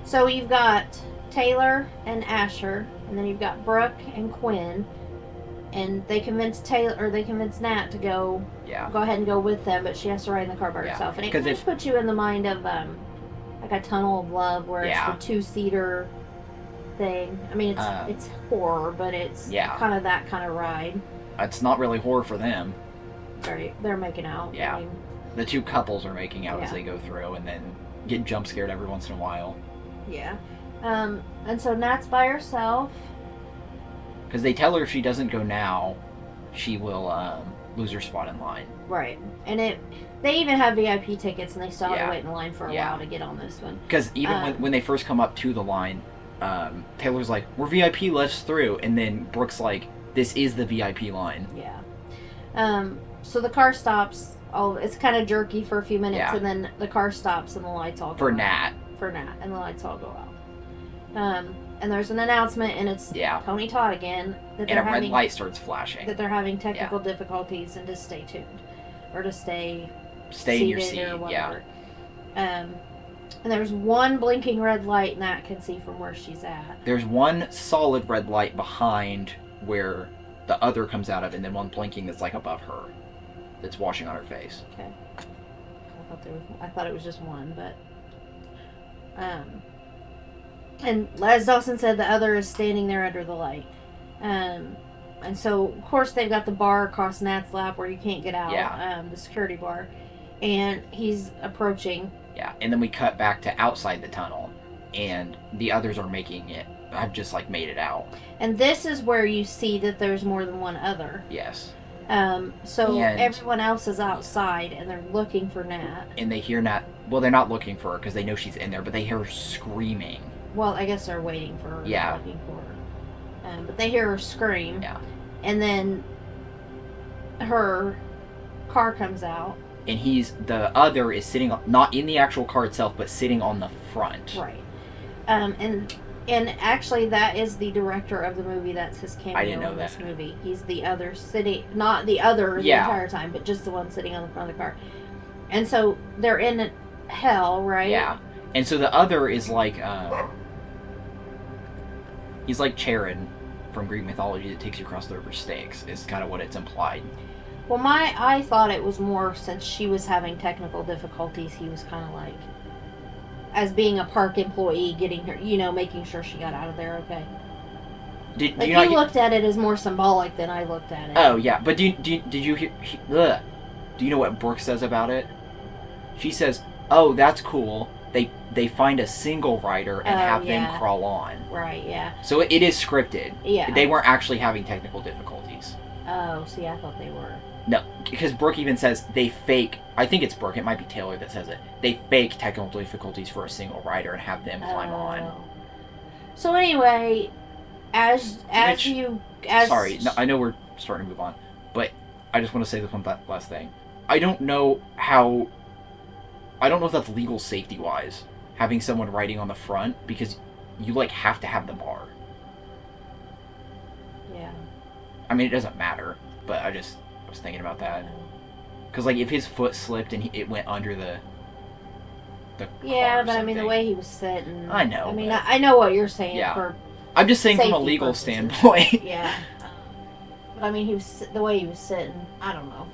So you've got Taylor and Asher, and then you've got Brooke and Quinn, and they convince Nat to go ahead and go with them, but she has to ride in the car by herself. And it kind of puts you in the mind of like a Tunnel of Love, where it's the two-seater thing. I mean, it's horror, but it's kind of that kind of ride. It's not really horror for them. Right, they're making out. Yeah. I mean, the two couples are making out as they go through, and then get jump scared every once in a while. Yeah. And so Nat's by herself. Because they tell her if she doesn't go now, she will lose her spot in line. Right. And they even have VIP tickets, and they still have to wait in line for a while to get on this one. Because even when they first come up to the line, Taylor's like, we're VIP, let's through. And then Brooke's like, this is the VIP line. Yeah. So the car stops. It's kind of jerky for a few minutes, and then the car stops, and the lights all go out. For Nat, and the lights all go out. And there's an announcement, and it's Tony Todd again. And a red light starts flashing. That they're having technical difficulties, and to stay tuned. Or to stay in your seat, or whatever. And there's one blinking red light Nat can see from where she's at. There's one solid red light behind where the other comes out of, and then one blinking that's like above her. That's washing on her face. Okay. I thought it was just one, but... And as Dawson said, the other is standing there under the light. And so, of course, they've got the bar across Nat's lap where you can't get out. Yeah. The security bar. And he's approaching. Yeah, and then we cut back to outside the tunnel, and the others are making it. I've just, like, made it out. And this is where you see that there's more than one other. Yes. So And everyone else is outside, and they're looking for Nat. And they hear Nat... Well, they're not looking for her because they know she's in there, but they hear her screaming. Well, I guess they're waiting for her. Yeah. Looking for her. But they hear her scream. Yeah. And then her car comes out. And the other is sitting, not in the actual car itself, but sitting on the front. Right. And actually, that is the director of the movie. That's his cameo I didn't know in this that. movie. He's the other sitting, not the other the entire time, but just the one sitting on the front of the car. And so they're in hell, right? Yeah. And so the other is like, he's like Charon from Greek mythology that takes you across the river Styx, is kind of what it's implied. Well, I thought it was more since she was having technical difficulties, he was kind of like, as being a park employee, getting her, making sure she got out of there okay. Did Like, you not looked at it as more symbolic than I looked at it. Oh, yeah. But did you hear... Do you know what Brooke says about it? She says, oh, that's cool. They find a single rider and have them crawl on. Right, yeah. So it is scripted. Yeah. They weren't actually having technical difficulties. Oh, see, I thought they were. No, because Brooke even says they fake... I think it's Brooke. It might be Taylor that says it. They fake technical difficulties for a single rider and have them climb on. So anyway, Sorry, no, I know we're starting to move on, but I just want to say this one last thing. I don't know if that's legal safety-wise, having someone riding on the front, because you, like, have to have the bar. Yeah. I mean, it doesn't matter, but I was thinking about that. Because, like, if his foot slipped and it went under the yeah, car but I mean, the something. way he was sitting. I know. I mean, I know what you're saying. Yeah. For I'm just saying from a safety legal purposes. standpoint. Yeah. But I mean, the way he was sitting, I don't know.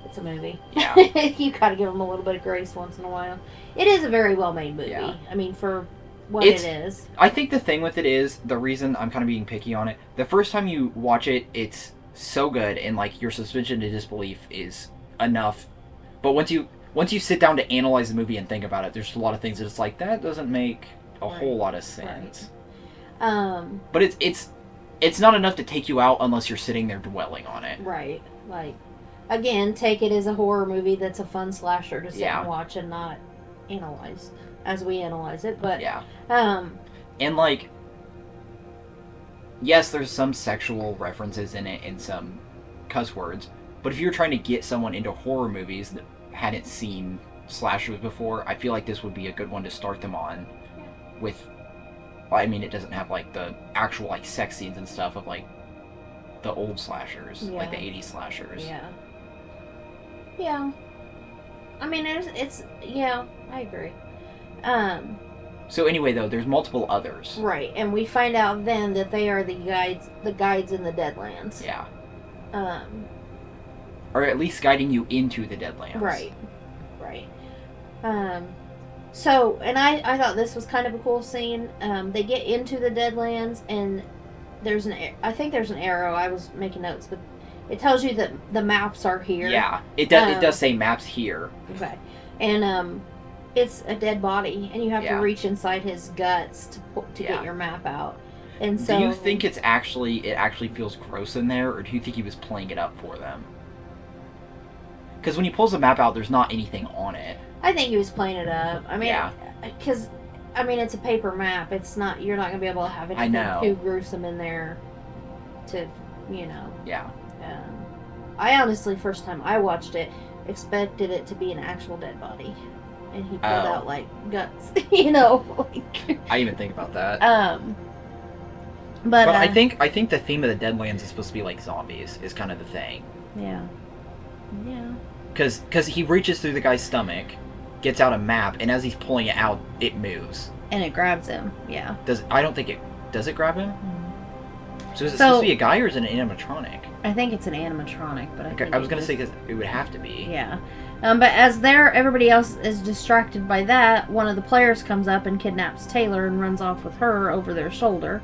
It's a movie. Yeah. You gotta give him a little bit of grace once in a while. It is a very well-made movie. Yeah. I mean, for what it is. I think the thing with it is, the reason I'm kind of being picky on it, the first time you watch it, it's so good, and, like, your suspension of disbelief is enough. But once you sit down to analyze the movie and think about it, there's a lot of things that it's like, that doesn't make a whole lot of sense. Right. But it's not enough to take you out unless you're sitting there dwelling on it. Right. Like, again, take it as a horror movie that's a fun slasher to sit and watch and not analyze as we analyze it. But yeah. And, like, yes, there's some sexual references in it and some cuss words, but if you're trying to get someone into horror movies that hadn't seen slashers before, I feel like this would be a good one to start them on with. I mean, it doesn't have, like, the actual, like, sex scenes and stuff of, like, the old slashers, like the 80s slashers. Yeah. Yeah. I mean, it's yeah, I agree. So anyway, though, there's multiple others. Right, and we find out then that they are the guides in the Deadlands. Yeah. Or at least guiding you into the Deadlands. Right. So, and I thought this was kind of a cool scene. They get into the Deadlands, and I think there's an arrow. I was making notes, but it tells you that the maps are here. Yeah, it does say maps here. Okay, and it's a dead body, and you have to reach inside his guts to get your map out. And so, do you think it actually feels gross in there, or do you think he was playing it up for them? Because when he pulls the map out, there's not anything on it. I think he was playing it up. I mean, because it's a paper map. It's not. You're not gonna be able to have anything too gruesome in there. To, Yeah. I honestly, first time I watched it, expected it to be an actual dead body, and he pulled out like guts. Like. I even think about that. But I think the theme of the Deadlands is supposed to be like zombies. Is kind of the thing. Yeah. Yeah. Because he reaches through the guy's stomach, gets out a map, and as he's pulling it out, it moves. And it grabs him. Yeah. I don't think it does. It grab him? So is it supposed to be a guy or is it an animatronic? I think it's an animatronic, but I was going to say because it would have to be. Yeah. But as everybody else is distracted by that, one of the players comes up and kidnaps Taylor and runs off with her over their shoulder.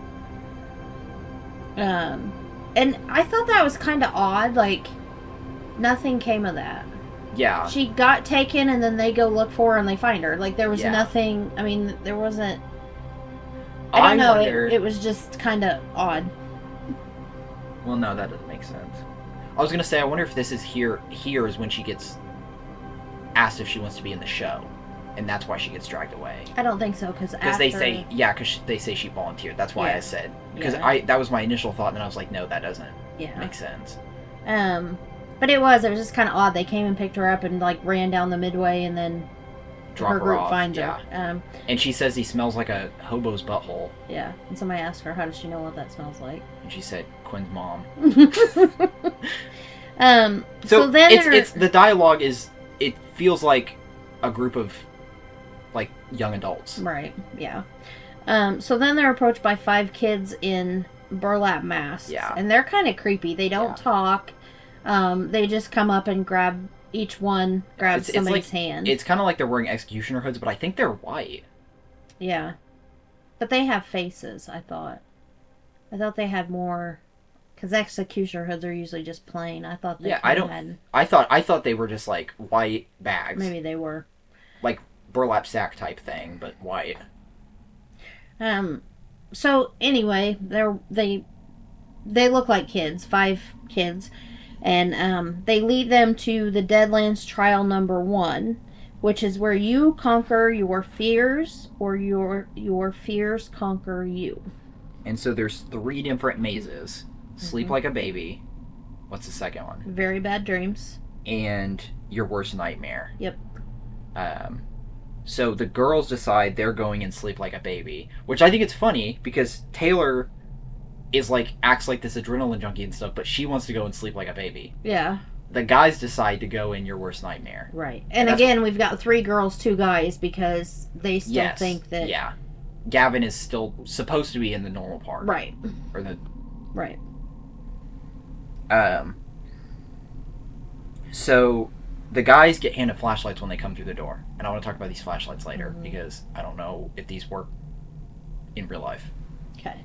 And I thought that was kind of odd. Like, nothing came of that. Yeah. She got taken and then they go look for her and they find her. Like, there was Yeah. nothing. I mean, there wasn't. I don't know. It was just kind of odd. Well, no, that doesn't make sense. I was going to say, I wonder if this is here is when she gets asked if she wants to be in the show. And that's why she gets dragged away. I don't think so, because they say, because they say she volunteered. That's why I said. Because that was my initial thought, and then I was like, no, that doesn't make sense. But it was just kind of odd. They came and picked her up and, like, ran down the midway, and then her group finds her. And she says he smells like a hobo's butthole. Yeah. And somebody asked her, how does she know what that smells like? And she said, Quinn's mom. So then it's the dialogue is, it feels like a group of, like, young adults. Right, yeah. So then they're approached by 5 kids in burlap masks. Yeah. And they're kind of creepy. They don't talk. They just come up and grab somebody's hand. It's kind of like they're wearing executioner hoods, but I think they're white. Yeah. But they have faces, I thought. I thought they had more... Because executioner hoods are usually just plain. I thought they had... I thought they were just, like, white bags. Maybe they were. Like, burlap sack type thing, but white. So, anyway, they look like kids. 5 kids. And they lead them to the Deadlands Trial number 1, which is where you conquer your fears, or your fears conquer you. And so there's 3 different mazes. Sleep Like a Baby. What's the second one? Very Bad Dreams. And Your Worst Nightmare. Yep. So the girls decide they're going in Sleep Like a Baby, which I think it's funny because Taylor is acts like this adrenaline junkie and stuff, but she wants to go and sleep like a baby. Yeah. The guys decide to go in Your Worst Nightmare. Right. And again, we've got 3 girls, 2 guys, because they still think that... Yeah. Gavin is still supposed to be in the normal part. Right. Or the... Right. So the guys get handed flashlights when they come through the door. And I want to talk about these flashlights later, because I don't know if these work in real life. Okay.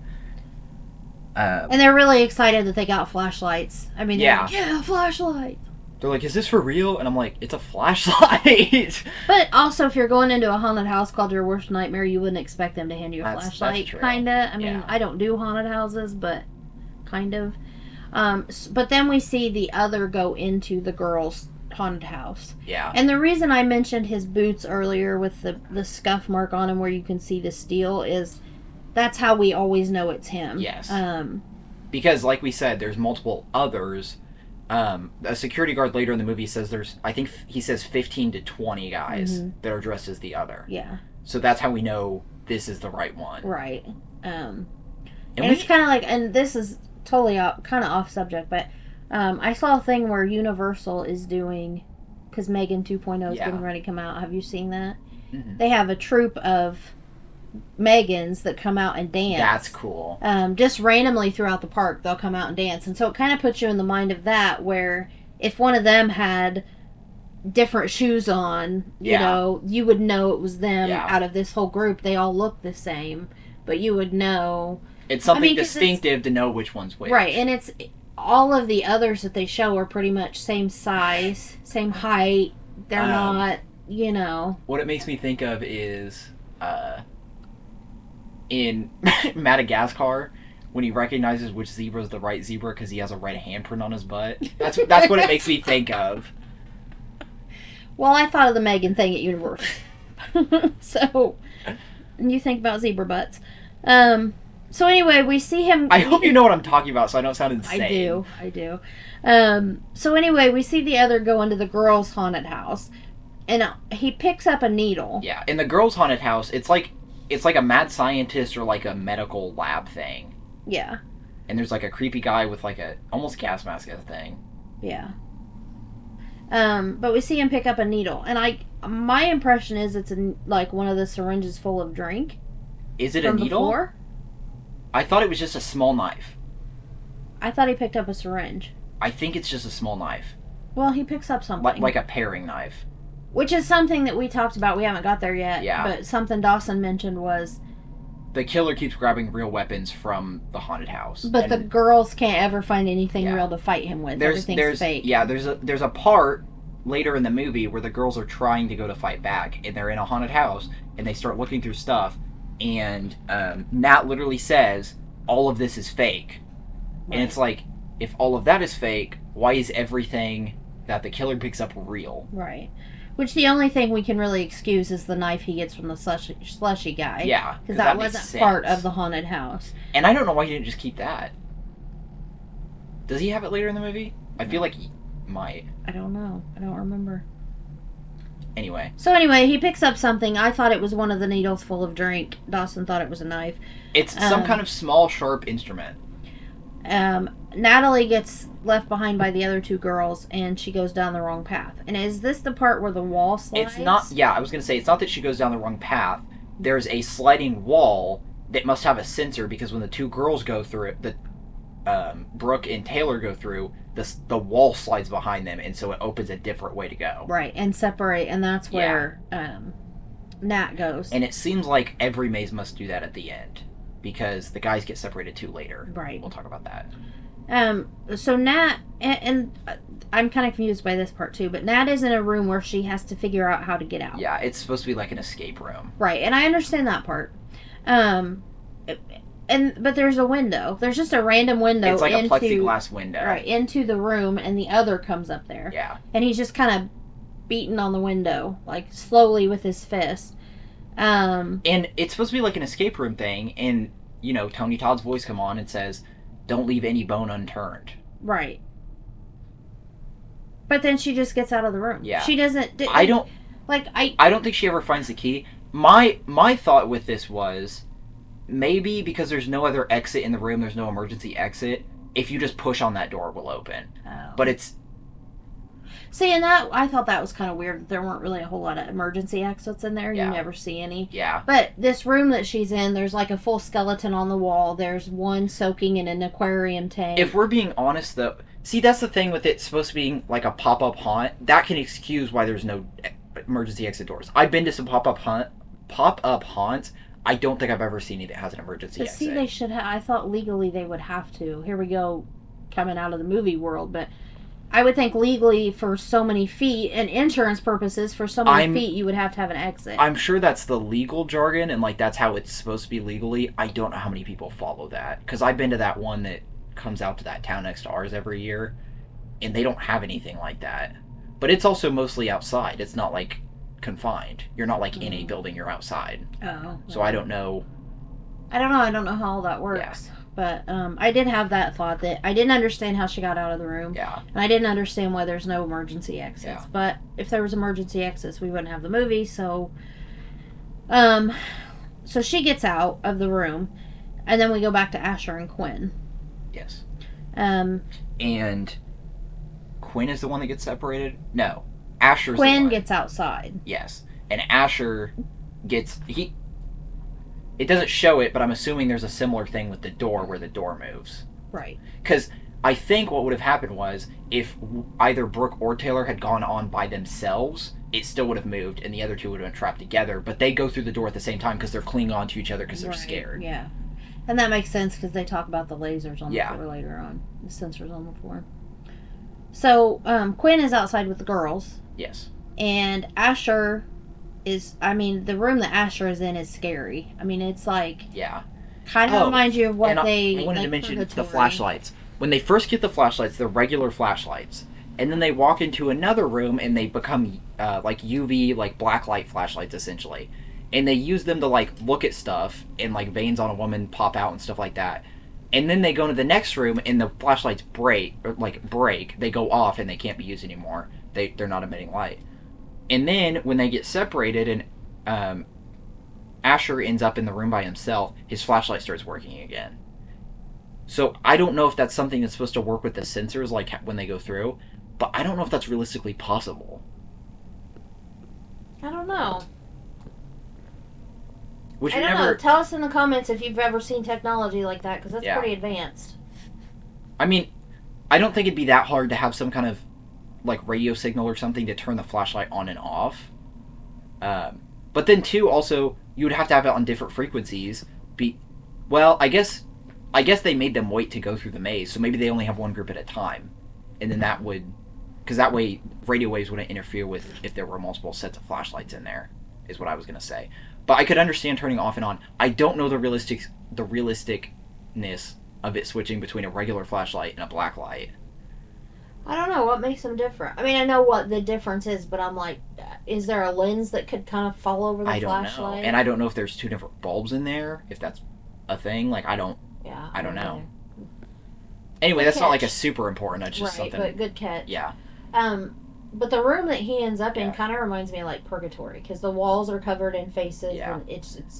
And they're really excited that they got flashlights. I mean, yeah, flashlight. They're like, is this for real? And I'm like, it's a flashlight. But also, if you're going into a haunted house called Your Worst Nightmare, you wouldn't expect them to hand you a flashlight. Kinda. I mean, I don't do haunted houses, but kind of. But then we see the other go into the girls' haunted house. Yeah. And the reason I mentioned his boots earlier with the scuff mark on him where you can see the steel is that's how we always know it's him. Yes. Because, like we said, there's multiple others. A security guard later in the movie says I think he says 15 to 20 guys that are dressed as the other. Yeah. So that's how we know this is the right one. Right. And it's kind of like, and this is totally kind of off subject, but I saw a thing where Universal is doing, because Megan 2.0 is getting ready to come out. Have you seen that? Mm-hmm. They have a troupe of Megans that come out and dance. That's cool. Just randomly throughout the park, they'll come out and dance. And so it kind of puts you in the mind of that, where if one of them had different shoes on, you know, you would know it was them out of this whole group. They all look the same, but you would know. It's something distinctive to know which one's which. Right, and it's all of the others that they show are pretty much same size, same height. They're not, you know. What it makes me think of is in Madagascar, when he recognizes which zebra is the right zebra because he has a red handprint on his butt. That's what it makes me think of. Well, I thought of the Megan thing at Universal. So, you think about zebra butts. So anyway, we see him... I hope you know what I'm talking about so I don't sound insane. I do. So anyway, we see the other go into the girls' haunted house. And he picks up a needle. Yeah, in the girls' haunted house, it's like a mad scientist or like a medical lab thing. Yeah. And there's like a creepy guy with like a almost gas mask as a thing. Yeah. But we see him pick up a needle. And my impression is it's like one of the syringes full of drink. Is it a needle? Before. I thought it was just a small knife. I thought he picked up a syringe. I think it's just a small knife. Well, he picks up something. Like a paring knife. Which is something that we talked about. We haven't got there yet. Yeah. But something Dawson mentioned was... The killer keeps grabbing real weapons from the haunted house. But the girls can't ever find anything Yeah. real to fight him with. Everything's fake. Yeah, there's a part later in the movie where the girls are trying to go to fight back, and they're in a haunted house, and they start looking through stuff, and Nat literally says, all of this is fake. Right. And it's like, if all of that is fake, why is everything that the killer picks up real? Right. Which the only thing we can really excuse is the knife he gets from the slushy guy. Yeah. Because that wasn't part of the haunted house. And I don't know why he didn't just keep that. Does he have it later in the movie? I feel like he might. I don't know. I don't remember. Anyway. So anyway, he picks up something. I thought it was one of the needles full of drink. Dawson thought it was a knife. It's some kind of small, sharp instrument. Natalie gets left behind by the other two girls, and she goes down the wrong path. And is this the part where the wall slides? It's not, yeah, I was going to say, it's not that she goes down the wrong path. There's a sliding wall that must have a sensor, because when the two girls go through it, Brooke and Taylor go through, the wall slides behind them, and so it opens a different way to go. Right, and separate, and that's where Nat goes. And it seems like every maze must do that at the end, because the guys get separated too later. Right. We'll talk about that. So Nat, and I'm kind of confused by this part too, but Nat is in a room where she has to figure out how to get out. Yeah, it's supposed to be like an escape room. Right, and I understand that part. But there's a window. There's just a random window. It's like a plexiglass window. Right, into the room, and the other comes up there. Yeah. And he's just kind of beating on the window, like slowly with his fist. And it's supposed to be like an escape room thing, and, you know, Tony Todd's voice come on and says, don't leave any bone unturned. Right. But then she just gets out of the room. Yeah. She doesn't... I don't think she ever finds the key. My thought with this was, maybe because there's no other exit in the room, there's no emergency exit, if you just push on that door, it will open. Oh. But it's... See, and that, I thought that was kind of weird that there weren't really a whole lot of emergency exits in there. Yeah. You never see any. Yeah. But this room that she's in, there's like a full skeleton on the wall. There's one soaking in an aquarium tank. If we're being honest, though... See, that's the thing with it supposed to be like a pop-up haunt. That can excuse why there's no emergency exit doors. I've been to some pop-up haunts. I don't think I've ever seen any that has an emergency exit. See, they should have... I thought legally they would have to. Here we go, coming out of the movie world, but... I would think legally for so many feet, and insurance purposes for so many feet, you would have to have an exit. I'm sure that's the legal jargon, and like that's how it's supposed to be legally. I don't know how many people follow that, because I've been to that one that comes out to that town next to ours every year, and they don't have anything like that. But it's also mostly outside. It's not like confined. You're not like in a building. You're outside. Oh. So I don't know. I don't know how all that works. Yeah. But I did have that thought that I didn't understand how she got out of the room. Yeah. And I didn't understand why there's no emergency exits. Yeah. But if there was emergency exits, we wouldn't have the movie. So she gets out of the room, and then we go back to Asher and Quinn. Yes. And Quinn is the one that gets separated? No. Asher's Quinn the one. gets outside. Yes. And Asher gets... It doesn't show it, but I'm assuming there's a similar thing with the door where the door moves. Right. Because I think what would have happened was if either Brooke or Taylor had gone on by themselves, it still would have moved, and the other two would have been trapped together. But they go through the door at the same time because they're clinging on to each other because they're scared. Yeah. And that makes sense because they talk about the lasers on the floor later on. The sensors on the floor. So, Quinn is outside with the girls. Yes. And Asher... the room that Asher is in is scary. I mean, it's like... Yeah. Kind of reminds you of what I wanted to mention the flashlights. When they first get the flashlights, they're regular flashlights. And then they walk into another room and they become, like, UV, like, blacklight flashlights, essentially. And they use them to, like, look at stuff and, like, veins on a woman pop out and stuff like that. And then they go into the next room and the flashlights break. They go off and they can't be used anymore. They're not emitting light. And then, when they get separated and Asher ends up in the room by himself, his flashlight starts working again. So, I don't know if that's something that's supposed to work with the sensors, like when they go through, but I don't know if that's realistically possible. I don't know. Which I don't know. Tell us in the comments if you've ever seen technology like that, because that's pretty advanced. I mean, I don't think it'd be that hard to have some kind of, like, radio signal or something to turn the flashlight on and off. But then, too, also, you would have to have it on different frequencies. Well, I guess they made them wait to go through the maze, so maybe they only have one group at a time. And then that would... Because that way, radio waves wouldn't interfere with if there were multiple sets of flashlights in there, is what I was going to say. But I could understand turning off and on. I don't know the realisticness of it switching between a regular flashlight and a black light. I don't know what makes them different. I mean, I know what the difference is, but I'm like, is there a lens that could kind of fall over the flashlight? I don't know. And I don't know if there's two different bulbs in there, if that's a thing. Like, I don't know. Anyway, that's not like a super important. That's just something. But good catch. Yeah. But the room that he ends up in kind of reminds me of like Purgatory, because the walls are covered in faces, and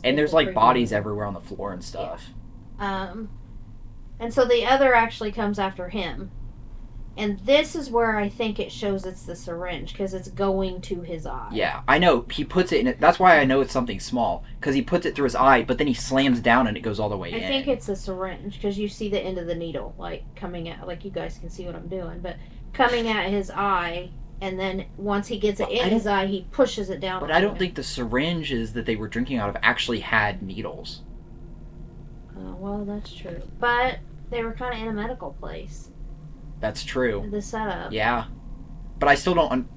and there's like bodies everywhere on the floor and stuff. Yeah. And so the other actually comes after him, and this is where I think it shows it's the syringe, because it's going to his eye. Yeah, I know. He puts it in it. That's why I know it's something small, because he puts it through his eye, but then he slams down and it goes all the way in. I think it's a syringe, because you see the end of the needle, like coming out. Like, you guys can see what I'm doing, but coming at his eye. And then once he gets it in his eye, he pushes it down. But I don't think the syringes that they were drinking out of actually had needles. Well, that's true. But they were kind of in a medical place. That's true. The setup. Yeah. But I still don't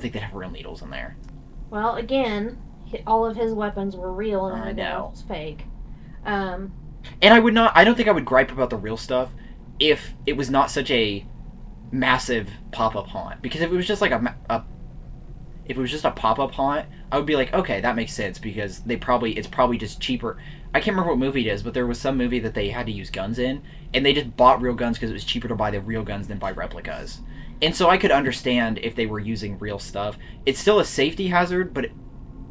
think they have real needles in there. Well, again, all of his weapons were real and everything else was fake. And I don't think I would gripe about the real stuff if it was not such a massive pop-up haunt, because if it was just like if it was just a pop-up haunt, I would be like, okay, that makes sense, because it's probably just cheaper. I can't remember what movie it is, but there was some movie that they had to use guns in, and they just bought real guns because it was cheaper to buy the real guns than buy replicas. And so I could understand if they were using real stuff. It's still a safety hazard, but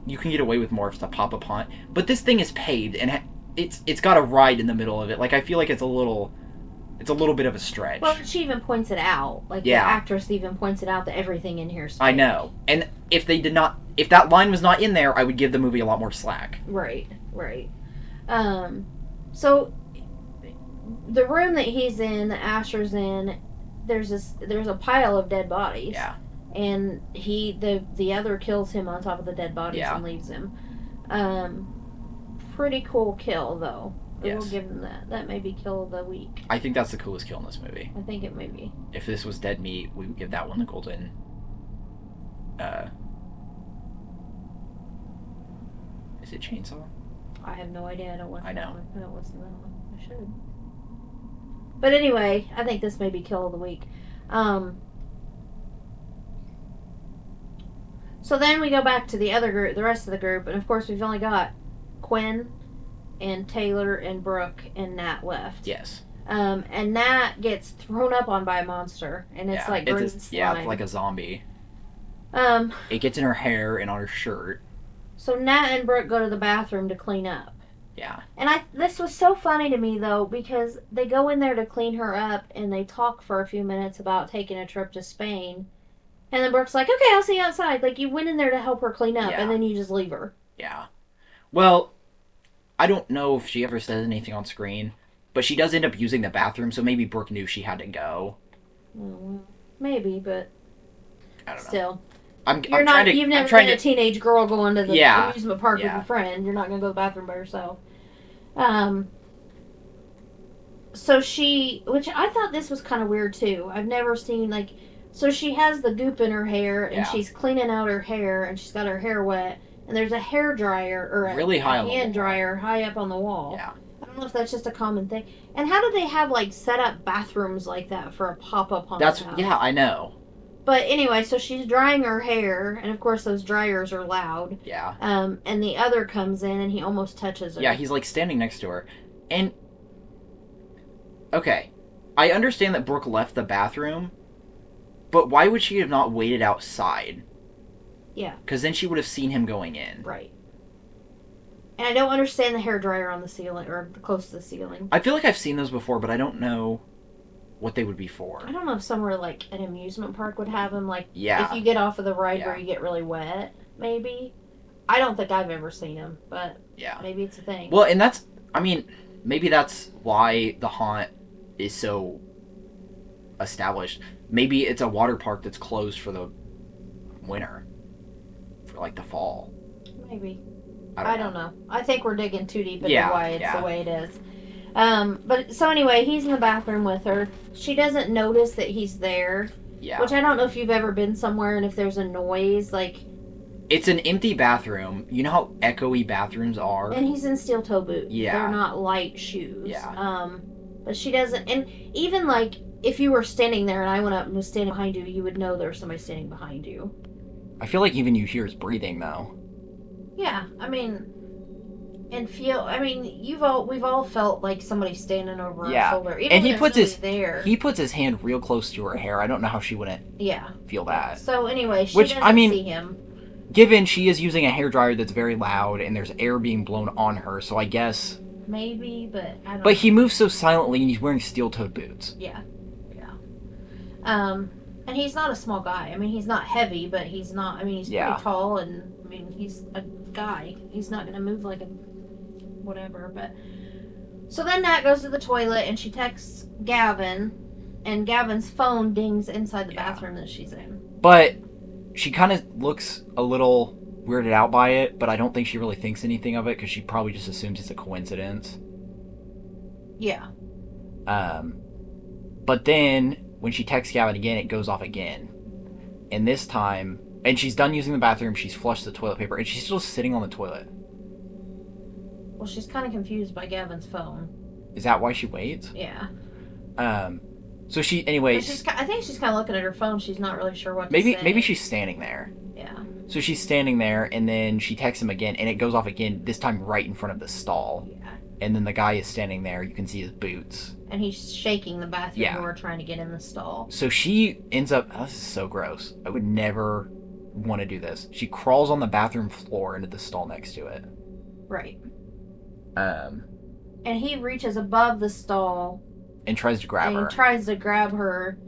you can get away with more if it's a pop-up haunt. But this thing is paved, and it's got a ride in the middle of it. Like, I feel like it's a little bit of a stretch. Well, she even points it out. Like, the actress even points it out that everything in here is fake. I know. And if that line was not in there, I would give the movie a lot more slack. Right. So, the room that he's in, that Asher's in, there's a pile of dead bodies. Yeah. And the other kills him on top of the dead bodies and leaves him. Pretty cool kill, though. Yes. We'll give him that. That may be kill of the week. I think that's the coolest kill in this movie. I think it may be. If this was Dead Meat, we would give that one the golden... Is it Chainsaw? I have no idea. I don't watch that one. I don't listen to that one. I should. But anyway, I think this may be kill of the week. So then we go back to the other group, the rest of the group, and of course we've only got Quinn and Taylor and Brooke and Nat left. Yes. And Nat gets thrown up on by a monster, and it's like green slime. Yeah, it's like a zombie. It gets in her hair and on her shirt. So Nat and Brooke go to the bathroom to clean up. Yeah. And this was so funny to me, though, because they go in there to clean her up, and they talk for a few minutes about taking a trip to Spain. And then Brooke's like, okay, I'll see you outside. Like, you went in there to help her clean up, and then you just leave her. Yeah. Well, I don't know if she ever says anything on screen, but she does end up using the bathroom, so maybe Brooke knew she had to go. Maybe, but I don't know. Still. You've never been a teenage girl going to the amusement park with a friend. You're not going to go to the bathroom by yourself. So which I thought this was kind of weird too. I've never seen, so she has the goop in her hair, and she's cleaning out her hair, and she's got her hair wet, and there's a hair dryer, or a hand dryer high up on the wall. Yeah. I don't know if that's just a common thing. And how do they have, set up bathrooms like that for a pop-up on That's, the house? Yeah, I know. But anyway, so she's drying her hair, and of course those dryers are loud. Yeah. And the other comes in, and he almost touches her. Yeah, he's standing next to her. And, okay, I understand that Brooke left the bathroom, but why would she have not waited outside? Yeah. Because then she would have seen him going in. Right. And I don't understand the hair dryer on the ceiling, or close to the ceiling. I feel like I've seen those before, but I don't know what they would be for. I don't know if somewhere like an amusement park would have them, if Yeah. you get off of the ride where you get really wet, maybe. I don't think I've ever seen them, but maybe it's a thing. Well, and maybe that's why the haunt is so established. Maybe it's a water park that's closed for the winter, for like the fall. Maybe. I don't know. I think we're digging too deep into Yeah, why it's yeah. the way it is. But so anyway, he's in the bathroom with her. She doesn't notice that he's there. Yeah. Which I don't know if you've ever been somewhere and if there's a noise, like... It's an empty bathroom. You know how echoey bathrooms are? And he's in steel toe boots. Yeah. They're not light shoes. Yeah. But she doesn't... And even, like, if you were standing there and I went up and was standing behind you, you would know there was somebody standing behind you. I feel like even you hear his breathing, though. Yeah, I mean... And feel... I mean, we've all felt like somebody standing over our shoulder. Even and he puts his hand real close to her hair. I don't know how she wouldn't feel that. So anyway, she doesn't see him. Given she is using a hairdryer that's very loud and there's air being blown on her, so I guess... Maybe, but I don't know. But he moves so silently and he's wearing steel-toed boots. Yeah. And he's not a small guy. I mean, he's not heavy, but he's not... I mean, he's pretty tall and... I mean, he's a guy. He's not going to move like a... whatever, but... So then Nat goes to the toilet and she texts Gavin, and Gavin's phone dings inside the bathroom that she's in. But she kind of looks a little weirded out by it, but I don't think she really thinks anything of it because she probably just assumes it's a coincidence. Yeah. But then when she texts Gavin again, it goes off again. And this time, and she's done using the bathroom, she's flushed the toilet paper, and she's still sitting on the toilet. Well, she's kind of confused by Gavin's phone. Is that why she waits? Yeah. So she, anyways... I think she's kind of looking at her phone. She's not really sure what to say. Maybe she's standing there. Yeah. So she's standing there, and then she texts him again, and it goes off again, this time right in front of the stall. Yeah. And then the guy is standing there. You can see his boots. And he's shaking the bathroom door trying to get in the stall. So she ends up... Oh, this is so gross. I would never want to do this. She crawls on the bathroom floor into the stall next to it. Right. And he reaches above the stall... And tries to grab her. And tries to grab her.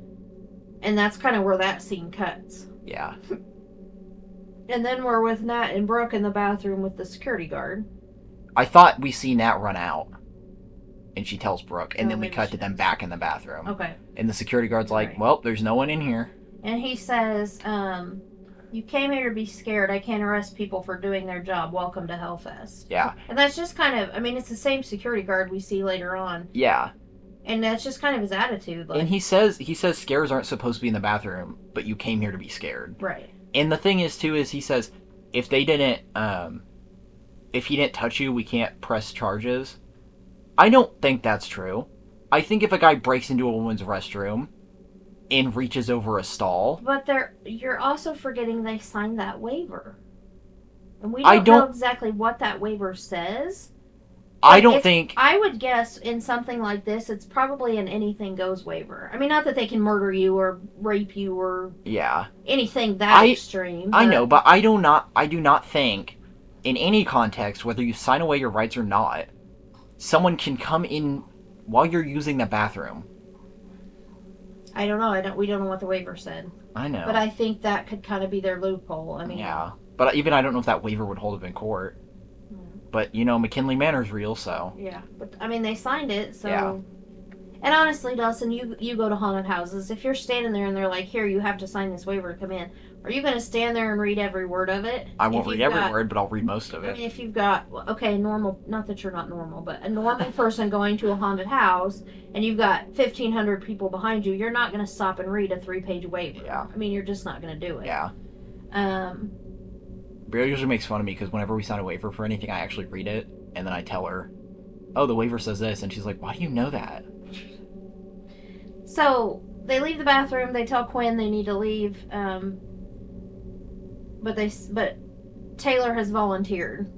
And that's kind of where that scene cuts. Yeah. And then we're with Nat and Brooke in the bathroom with the security guard. I thought we see Nat run out. And she tells Brooke. And then we cut to them back in the bathroom. Okay. And the security guard's like, well, there's no one in here. And he says, you came here to be scared. I can't arrest people for doing their job. Welcome to Hellfest. Yeah. And that's just kind of, I mean, it's the same security guard we see later on. Yeah. And that's just kind of his attitude. Like, and he says scares aren't supposed to be in the bathroom, but you came here to be scared. Right. And the thing is, too, is he says, if he didn't touch you, we can't press charges. I don't think that's true. I think if a guy breaks into a woman's restroom and reaches over a stall... But you're also forgetting they signed that waiver. And we don't know exactly what that waiver says. I don't think... I would guess in something like this, it's probably an anything goes waiver. I mean, not that they can murder you or rape you or... Yeah. Anything that extreme. I know, but I do not think, in any context, whether you sign away your rights or not, someone can come in while you're using the bathroom. I don't know. We don't know what the waiver said. I know. But I think that could kind of be their loophole. I mean... Yeah. But even I don't know if that waiver would hold up in court. But, McKinley Manor's real, so... Yeah, but, I mean, they signed it, so... Yeah. And honestly, Dawson, you go to haunted houses. If you're standing there and they're like, here, you have to sign this waiver to come in, are you going to stand there and read every word of it? I won't read every word, but I'll read most of it. I mean, if you've got, normal... Not that you're not normal, but a normal person going to a haunted house, and you've got 1,500 people behind you, you're not going to stop and read a 3-page waiver. Yeah. I mean, you're just not going to do it. Yeah. Beryl usually makes fun of me because whenever we sign a waiver for anything, I actually read it, and then I tell her, oh, the waiver says this, and she's like, why do you know that? So, they leave the bathroom, they tell Quinn they need to leave, but Taylor has volunteered.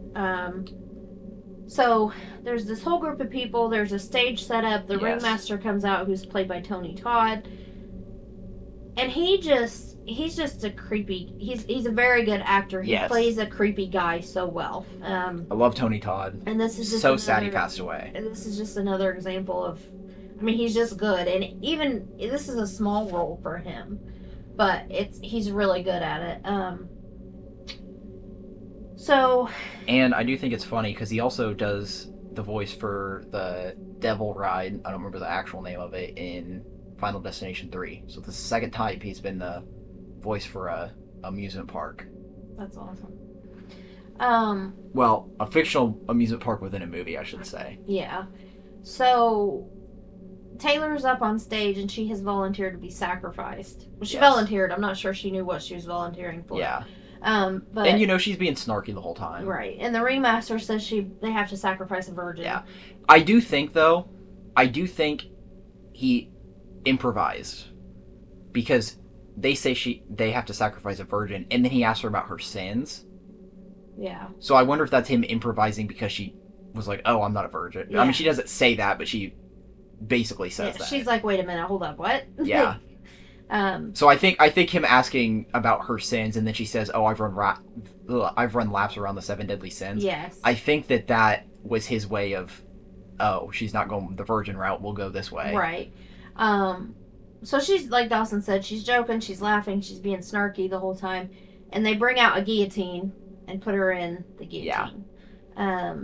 So, there's this whole group of people, there's a stage set up, the ringmaster comes out, who's played by Tony Todd, and he's just a creepy... He's a very good actor. He plays a creepy guy so well. I love Tony Todd. And this is just so sad he passed away. And this is just another example of... I mean, he's just good. And even... This is a small role for him. But he's really good at it. So... And I do think it's funny because he also does the voice for the Devil Ride. I don't remember the actual name of it in Final Destination 3. So the second time he's been the voice for a amusement park. That's awesome. Well, a fictional amusement park within a movie, I should say. Yeah. So Taylor's up on stage and she has volunteered to be sacrificed. Well, she volunteered. I'm not sure she knew what she was volunteering for. Yeah. But and she's being snarky the whole time. Right. And the ringmaster says they have to sacrifice a virgin. Yeah. I do think he improvised, because they say they have to sacrifice a virgin, and then he asks her about her sins. Yeah. So I wonder if that's him improvising because she was like, "Oh, I'm not a virgin." Yeah. I mean, she doesn't say that, but she basically says that. She's like, "Wait a minute, hold up, what?" Yeah. So I think him asking about her sins, and then she says, "Oh, I've run laps around the 7 deadly sins." Yes. I think that was his way of, oh, she's not going the virgin route. We'll go this way. Right. So she's, like Dawson said, she's joking, she's laughing, she's being snarky the whole time, and they bring out a guillotine and put her in the guillotine. Yeah.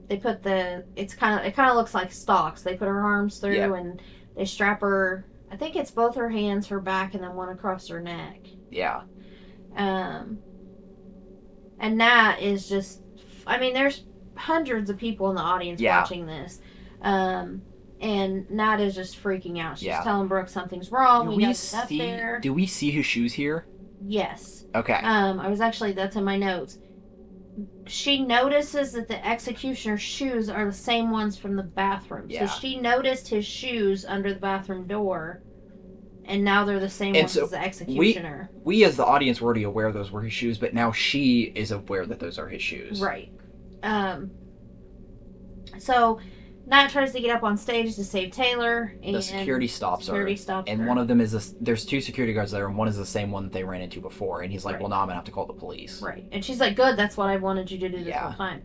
They put it kind of looks like stalks. They put her arms through and they strap her. I think it's both her hands, her back, and then one across her neck. Yeah. And Nat is just, I mean, there's hundreds of people in the audience watching this. And Nat is just freaking out. She's telling Brooke something's wrong. We gotta get up there. Do we see his shoes here? Yes. Okay. That's in my notes. She notices that the executioner's shoes are the same ones from the bathroom. Yeah. So she noticed his shoes under the bathroom door, and now they're the same ones as the executioner. We as the audience were already aware those were his shoes, but now she is aware that those are his shoes. Right. So Nat tries to get up on stage to save Taylor, and the security stops her. And one of them is there's 2 security guards there, and one is the same one that they ran into before. And he's like, "Well, now I'm gonna have to call the police." Right. And she's like, "Good, that's what I wanted you to do this whole time."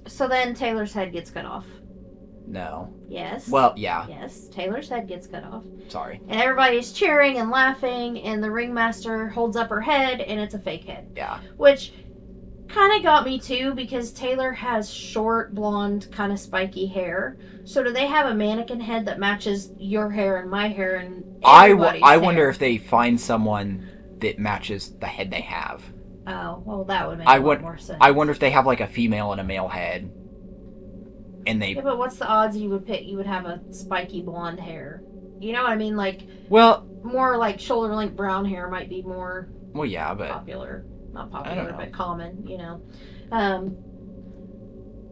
So then Taylor's head gets cut off. No. Yes. Well, yeah. Yes, Taylor's head gets cut off. Sorry. And everybody's cheering and laughing, and the ringmaster holds up her head, and it's a fake head. Yeah. Which kind of got me too, because Taylor has short, blonde, kind of spiky hair. So do they have a mannequin head that matches your hair and my hair and everybody's I wonder if they find someone that matches the head they have. Oh, well, that would make a lot more sense. I wonder if they have like a female and a male head. And they... Yeah, but what's the odds you would have a spiky blonde hair? You know what I mean? Like, well, more like shoulder-length brown hair might be more popular. Not popular, but common, you know.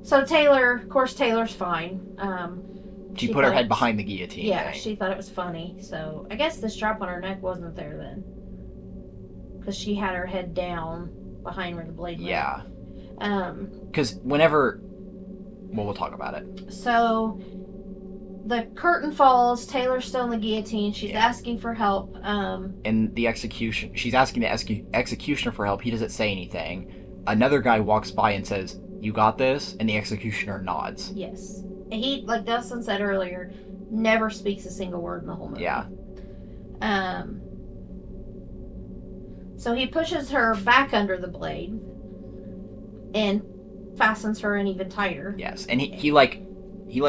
So Taylor's fine. She put her head behind the guillotine. Yeah, she thought it was funny. So I guess the strap on her neck wasn't there then, because she had her head down behind where the blade went. Yeah. Because whenever, well, we'll talk about it. So the curtain falls. Taylor's still in the guillotine. She's asking for help. And she's asking the executioner for help. He doesn't say anything. Another guy walks by and says, "You got this?" And the executioner nods. Yes. He, like Dustin said earlier, never speaks a single word in the whole movie. Yeah. So he pushes her back under the blade and fastens her in even tighter. Yes. And he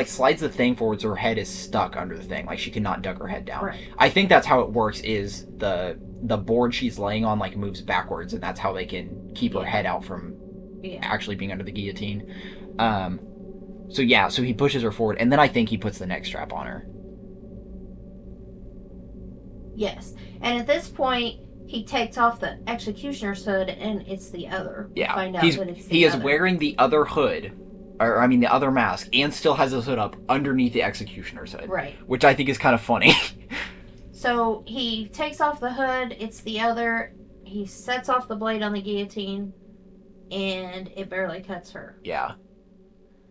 slides the thing forward so her head is stuck under the thing. Like, she cannot duck her head down. Right. I think that's how it works, is the board she's laying on, like, moves backwards, and that's how they can keep her head out from actually being under the guillotine. So he pushes her forward, and then I think he puts the neck strap on her. Yes. And at this point, he takes off the executioner's hood, and it's the other. Yeah. We find out that it's he is wearing the other hood, the other mask, and still has his hood up underneath the executioner's hood. Right. Which I think is kind of funny. So he takes off the hood, it's the other, he sets off the blade on the guillotine, and it barely cuts her. Yeah.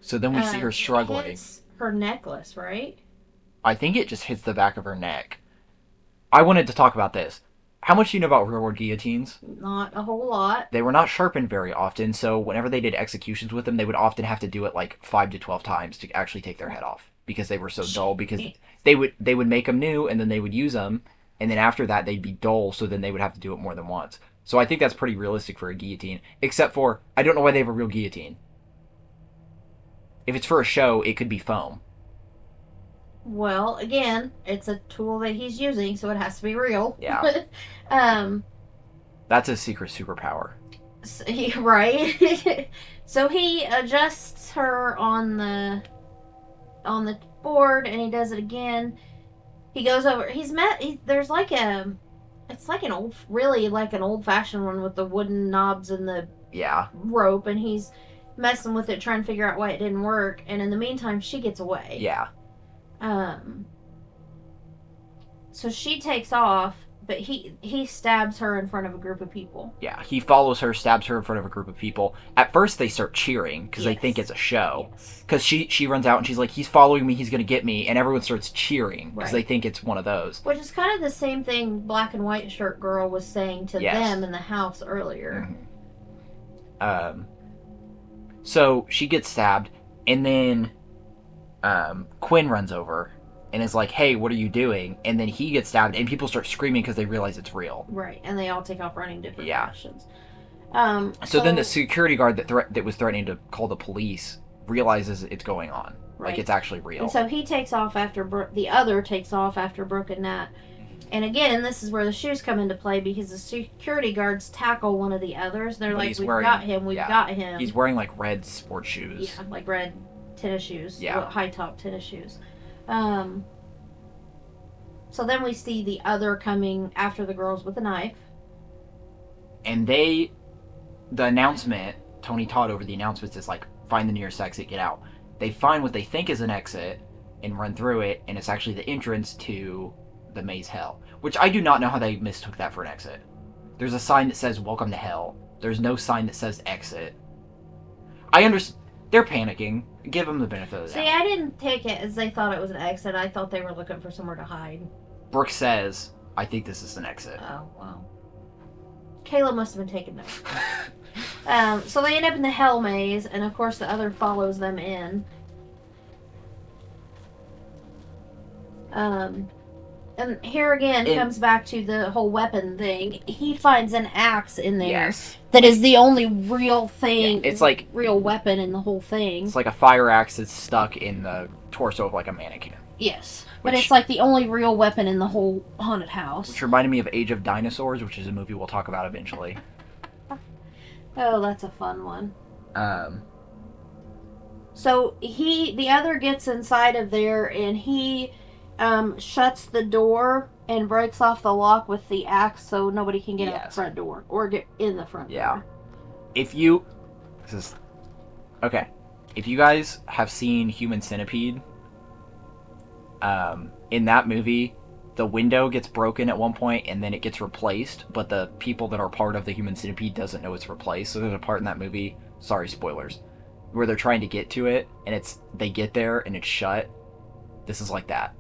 So then we see her struggling. It hits her necklace, right? I think it just hits the back of her neck. I wanted to talk about this. How much do you know about railroad guillotines? Not a whole lot. They were not sharpened very often, so whenever they did executions with them, they would often have to do it like 5 to 12 times to actually take their head off, because they were so dull. Because they would make them new, and then they would use them, and then after that they'd be dull, so then they would have to do it more than once. So I think that's pretty realistic for a guillotine, except for I don't know why they have a real guillotine. If it's for a show, it could be foam. Well, again, it's a tool that he's using, so it has to be real. Yeah. um, That's his secret superpower. right. So he adjusts her on the board, and he does it again. He goes over. There's like a. It's like an old fashioned one with the wooden knobs and the rope, and he's messing with it, trying to figure out why it didn't work. And in the meantime, she gets away. Yeah. So she takes off, but he stabs her in front of a group of people. Yeah, he follows her, stabs her in front of a group of people. At first, they start cheering because they think it's a show. Because she runs out and she's like, he's following me, he's going to get me. And everyone starts cheering because they think it's one of those. Which is kind of the same thing Black and White Shirt Girl was saying to them in the house earlier. Mm-hmm. So she gets stabbed, and then Quinn runs over and is like, hey, what are you doing? And then he gets stabbed, and people start screaming because they realize it's real. Right, and they all take off running different directions. So then the security guard that was threatening to call the police realizes it's going on. Right. Like, it's actually real. And so he takes off after the other takes off after Brooke and Nat. And again, this is where the shoes come into play, because the security guards tackle one of the others. They're like, we've got him. He's wearing, like, red sports shoes. Yeah, like red tennis shoes. Yeah. High-top tennis shoes. So then we see the other coming after the girls with a knife. And the announcement, Tony Todd over the announcements is like, find the nearest exit, get out. They find what they think is an exit and run through it, and it's actually the entrance to the maze hell. Which I do not know how they mistook that for an exit. There's a sign that says, welcome to hell. There's no sign that says exit. I understand. They're panicking. Give them the benefit of the doubt. See, I didn't take it as they thought it was an exit. I thought they were looking for somewhere to hide. Brooke says, I think this is an exit. Oh, wow. Kayla must have been taking notes. So they end up in the hell maze, and of course the other follows them in. And here again comes back to the whole weapon thing. He finds an axe in there that is the only real thing. Yeah, it's like real weapon in the whole thing. It's like a fire axe that's stuck in the torso of like a mannequin. Yes, but it's like the only real weapon in the whole haunted house. Which reminded me of Age of Dinosaurs, which is a movie we'll talk about eventually. Oh, that's a fun one. So the other gets inside of there, and he shuts the door and breaks off the lock with the axe so nobody can get out the front door or get in the front door. If you guys have seen Human Centipede, in that movie, the window gets broken at one point and then it gets replaced, but the people that are part of the Human Centipede doesn't know it's replaced. So there's a part in that movie, sorry, spoilers, where they're trying to get to it and they get there and it's shut. This is like that.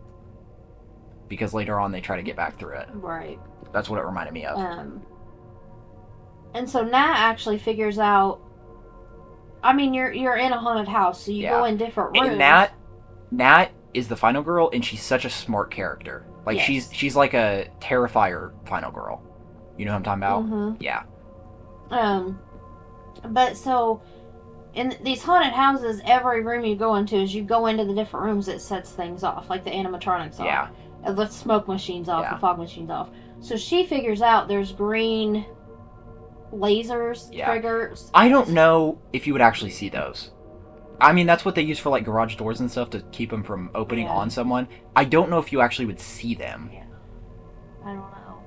Because later on they try to get back through it. Right. That's what it reminded me of. And so Nat actually figures out, I mean, you're in a haunted house, so you go in different rooms. And Nat is the final girl, and she's such a smart character. Like, she's like a Terrifier final girl. You know what I'm talking about? Mm-hmm. Yeah. But so, in these haunted houses, every room you go into is you go into the different rooms that sets things off, like the animatronics off. Yeah. The smoke machines off, the fog machines off. So she figures out there's green lasers, triggers. I don't know if you would actually see those. I mean, that's what they use for, like, garage doors and stuff to keep them from opening on someone. I don't know if you actually would see them. Yeah. I don't know.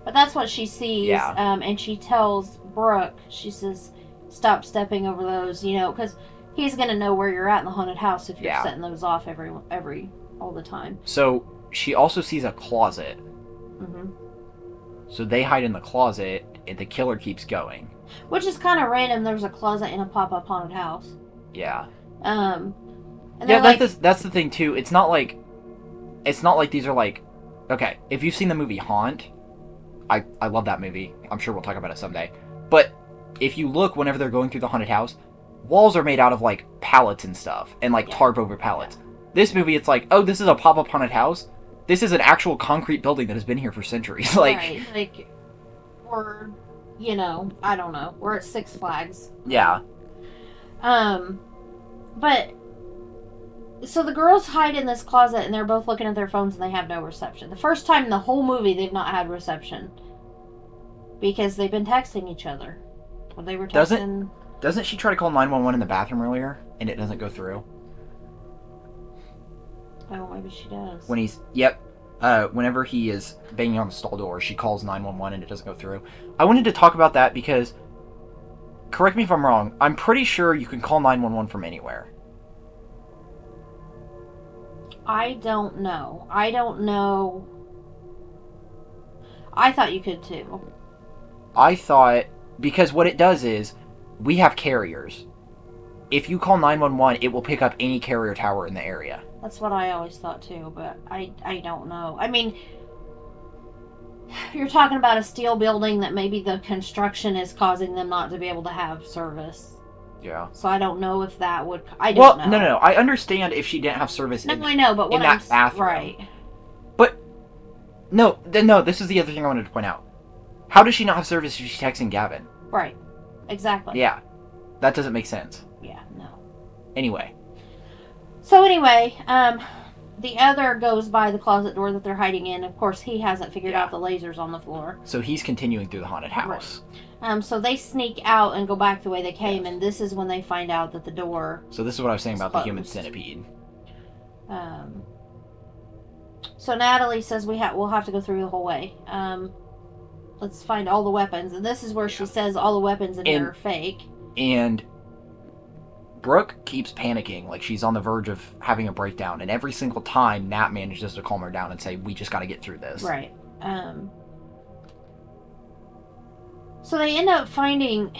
But that's what she sees. Yeah. And she tells Brooke, she says, stop stepping over those, because he's going to know where you're at in the haunted house if you're setting those off all the time. So she also sees a closet. Mm-hmm. So they hide in the closet, and the killer keeps going. Which is kind of random. There's a closet in a pop-up haunted house. Yeah. And that's the thing too. It's not like these are like, okay, if you've seen the movie Haunt, I love that movie. I'm sure we'll talk about it someday. But if you look whenever they're going through the haunted house, walls are made out of like pallets and stuff and like tarp over pallets. Yeah. This movie, it's like, oh, this is a pop-up haunted house. This is an actual concrete building that has been here for centuries. Or, I don't know. We're at Six Flags. Yeah. But So the girls hide in this closet and they're both looking at their phones and they have no reception. The first time in the whole movie they've not had reception. Because they've been texting each other. Well, they were texting... Doesn't she try to call 911 in the bathroom earlier and it doesn't go through? Oh, maybe she does. When he's... Yep. Whenever he is banging on the stall door, she calls 911 and it doesn't go through. I wanted to talk about that because... Correct me if I'm wrong. I'm pretty sure you can call 911 from anywhere. I don't know. I thought you could too. I thought... Because what it does is, we have carriers. If you call 911, it will pick up any carrier tower in the area. That's what I always thought too, but I don't know. I mean, you're talking about a steel building that maybe the construction is causing them not to be able to have service. Yeah. So I don't know if that would... I don't know. No. I understand if she didn't have service I know, but in that bathroom. Right. But, no, this is the other thing I wanted to point out. How does she not have service if she's texting Gavin? Right. Exactly. Yeah. That doesn't make sense. Yeah, no. Anyway. So anyway, the other goes by the closet door that they're hiding in. Of course, he hasn't figured out the lasers on the floor. So he's continuing through the haunted house. Right. So they sneak out and go back the way they came, and this is when they find out that the door... So this is what I was saying about the human centipede. So Natalie says we'll have to go through the whole way. Let's find all the weapons. And this is where she says all the weapons in here are fake. And Brooke keeps panicking, like she's on the verge of having a breakdown. And every single time, Nat manages to calm her down and say, we just got to get through this. Right. So they end up finding...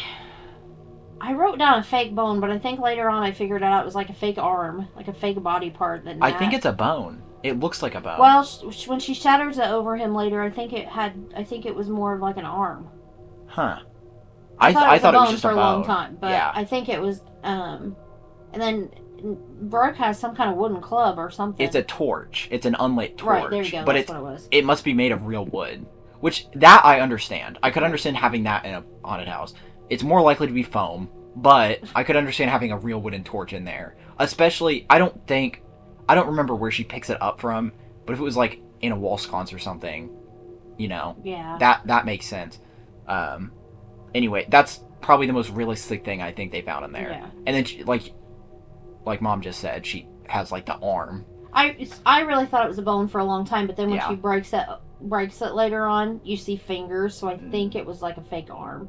I wrote down a fake bone, but I think later on I figured out it was like a fake arm. Like a fake body part. I think it's a bone. It looks like a bone. Well, when she shatters it over him later, I think it was more of like an arm. Huh. I thought it was just a bone for a long time, but I think it was. And then Brooke has some kind of wooden club or something. It's a torch. It's an unlit torch. Right, there you go. But That's what it was. It must be made of real wood, which that I understand. I could understand having that in a haunted house. It's more likely to be foam, but I could understand having a real wooden torch in there. Especially, I don't remember where she picks it up from, but if it was like in a wall sconce or something, yeah, that makes sense. Anyway, that's probably the most realistic thing I think they found in there. Yeah. And then she, like Mom just said, she has like the arm. I really thought it was a bone for a long time, but then when she breaks it later on, you see fingers, so I think it was like a fake arm.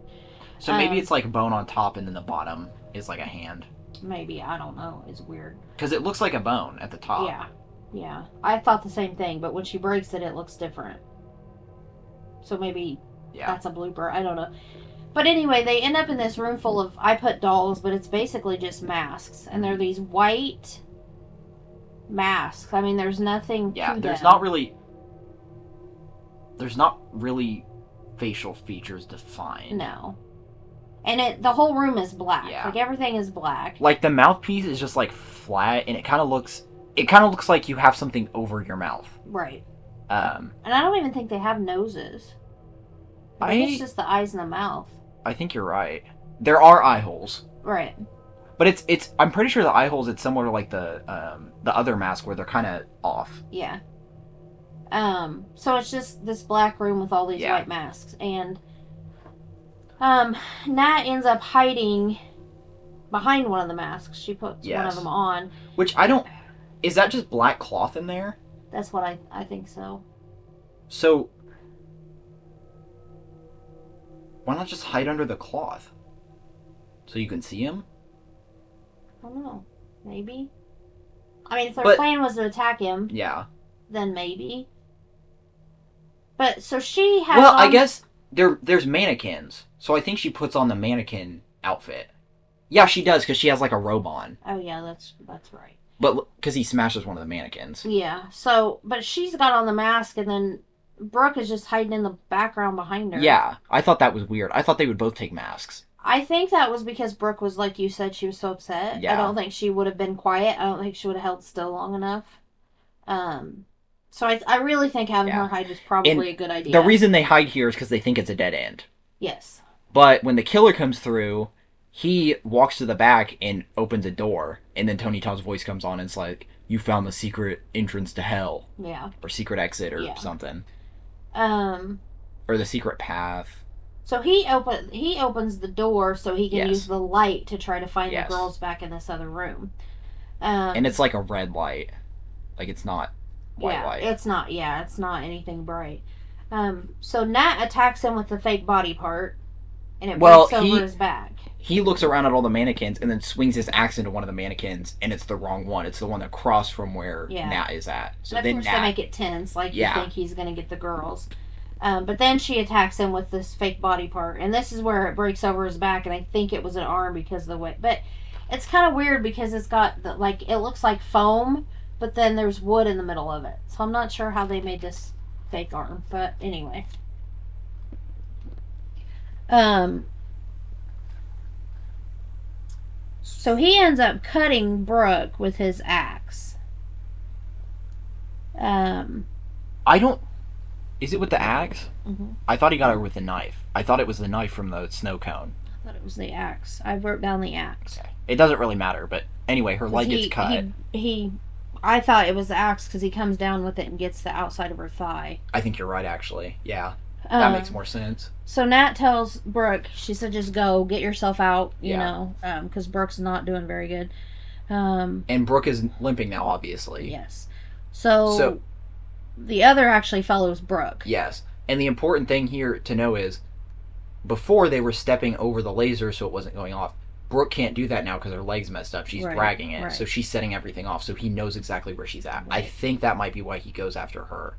So maybe it's like bone on top and then the bottom is like a hand. Maybe, I don't know. It's weird. Because it looks like a bone at the top. Yeah. I thought the same thing, but when she breaks it, it looks different. So maybe that's a blooper. I don't know. But anyway, they end up in this room full of, I put dolls, but it's basically just masks. And they're these white masks. I mean, there's nothing to them. There's not really facial features defined. No. And the whole room is black. Yeah. Like, everything is black. Like, the mouthpiece is just, like, flat, and it kind of looks like you have something over your mouth. Right. And I don't even think they have noses. I think it's just the eyes and the mouth. I think you're right. There are eye holes. Right. But it's I'm pretty sure the eye holes, it's similar to, like, the other mask where they're kind of off. Yeah. So it's just this black room with all these white masks, and Nat ends up hiding behind one of the masks. She puts one of them on. Which is that just black cloth in there? That's what I think so. So, why not just hide under the cloth? So you can see him? I don't know. Maybe. I mean, if their plan was to attack him, then maybe. But, so she has I guess there's mannequins. So I think she puts on the mannequin outfit. Yeah, she does, because she has, like, a robe on. Oh, yeah, that's right. But, because he smashes one of the mannequins. Yeah, so, but she's got on the mask, and then Brooke is just hiding in the background behind her. Yeah, I thought that was weird. I thought they would both take masks. I think that was because Brooke was, like you said, she was so upset. Yeah. I don't think she would have been quiet. I don't think she would have held still long enough. So I really think having her hide was probably a good idea. The reason they hide here is because they think it's a dead end. Yes. But when the killer comes through, he walks to the back and opens a door, and then Tony Todd's voice comes on and it's like, you found the secret entrance to hell. Yeah. Or secret exit or something. Or the secret path. So he opens the door so he can use the light to try to find the girls back in this other room. And it's like a red light. Like, it's not white light. It's not anything bright. So Nat attacks him with the fake body part, and it breaks over his back. He looks around at all the mannequins and then swings his axe into one of the mannequins, and it's the wrong one. It's the one across from where Nat is at. So then Nat, to make it tense, like you think he's going to get the girls. But then she attacks him with this fake body part, and this is where it breaks over his back, and I think it was an arm because of the way. But it's kind of weird because it's got, it looks like foam, but then there's wood in the middle of it. So I'm not sure how they made this fake arm, but anyway. So he ends up cutting Brooke with his axe. Is it with the axe? Mm-hmm. I thought he got her with the knife. I thought it was the knife from the snow cone. I thought it was the axe. I wrote down the axe. Okay. It doesn't really matter, but anyway, her leg gets cut. I thought it was the axe because he comes down with it and gets the outside of her thigh. I think you're right, actually. Yeah. That makes more sense. So Nat tells Brooke, she said, just go, get yourself out, you know, because Brooke's not doing very good. And Brooke is limping now, obviously. Yes. So the other actually follows Brooke. Yes. And the important thing here to know is, before they were stepping over the laser so it wasn't going off, Brooke can't do that now because her leg's messed up. She's dragging it. Right. So she's setting everything off, so he knows exactly where she's at. Right. I think that might be why he goes after her.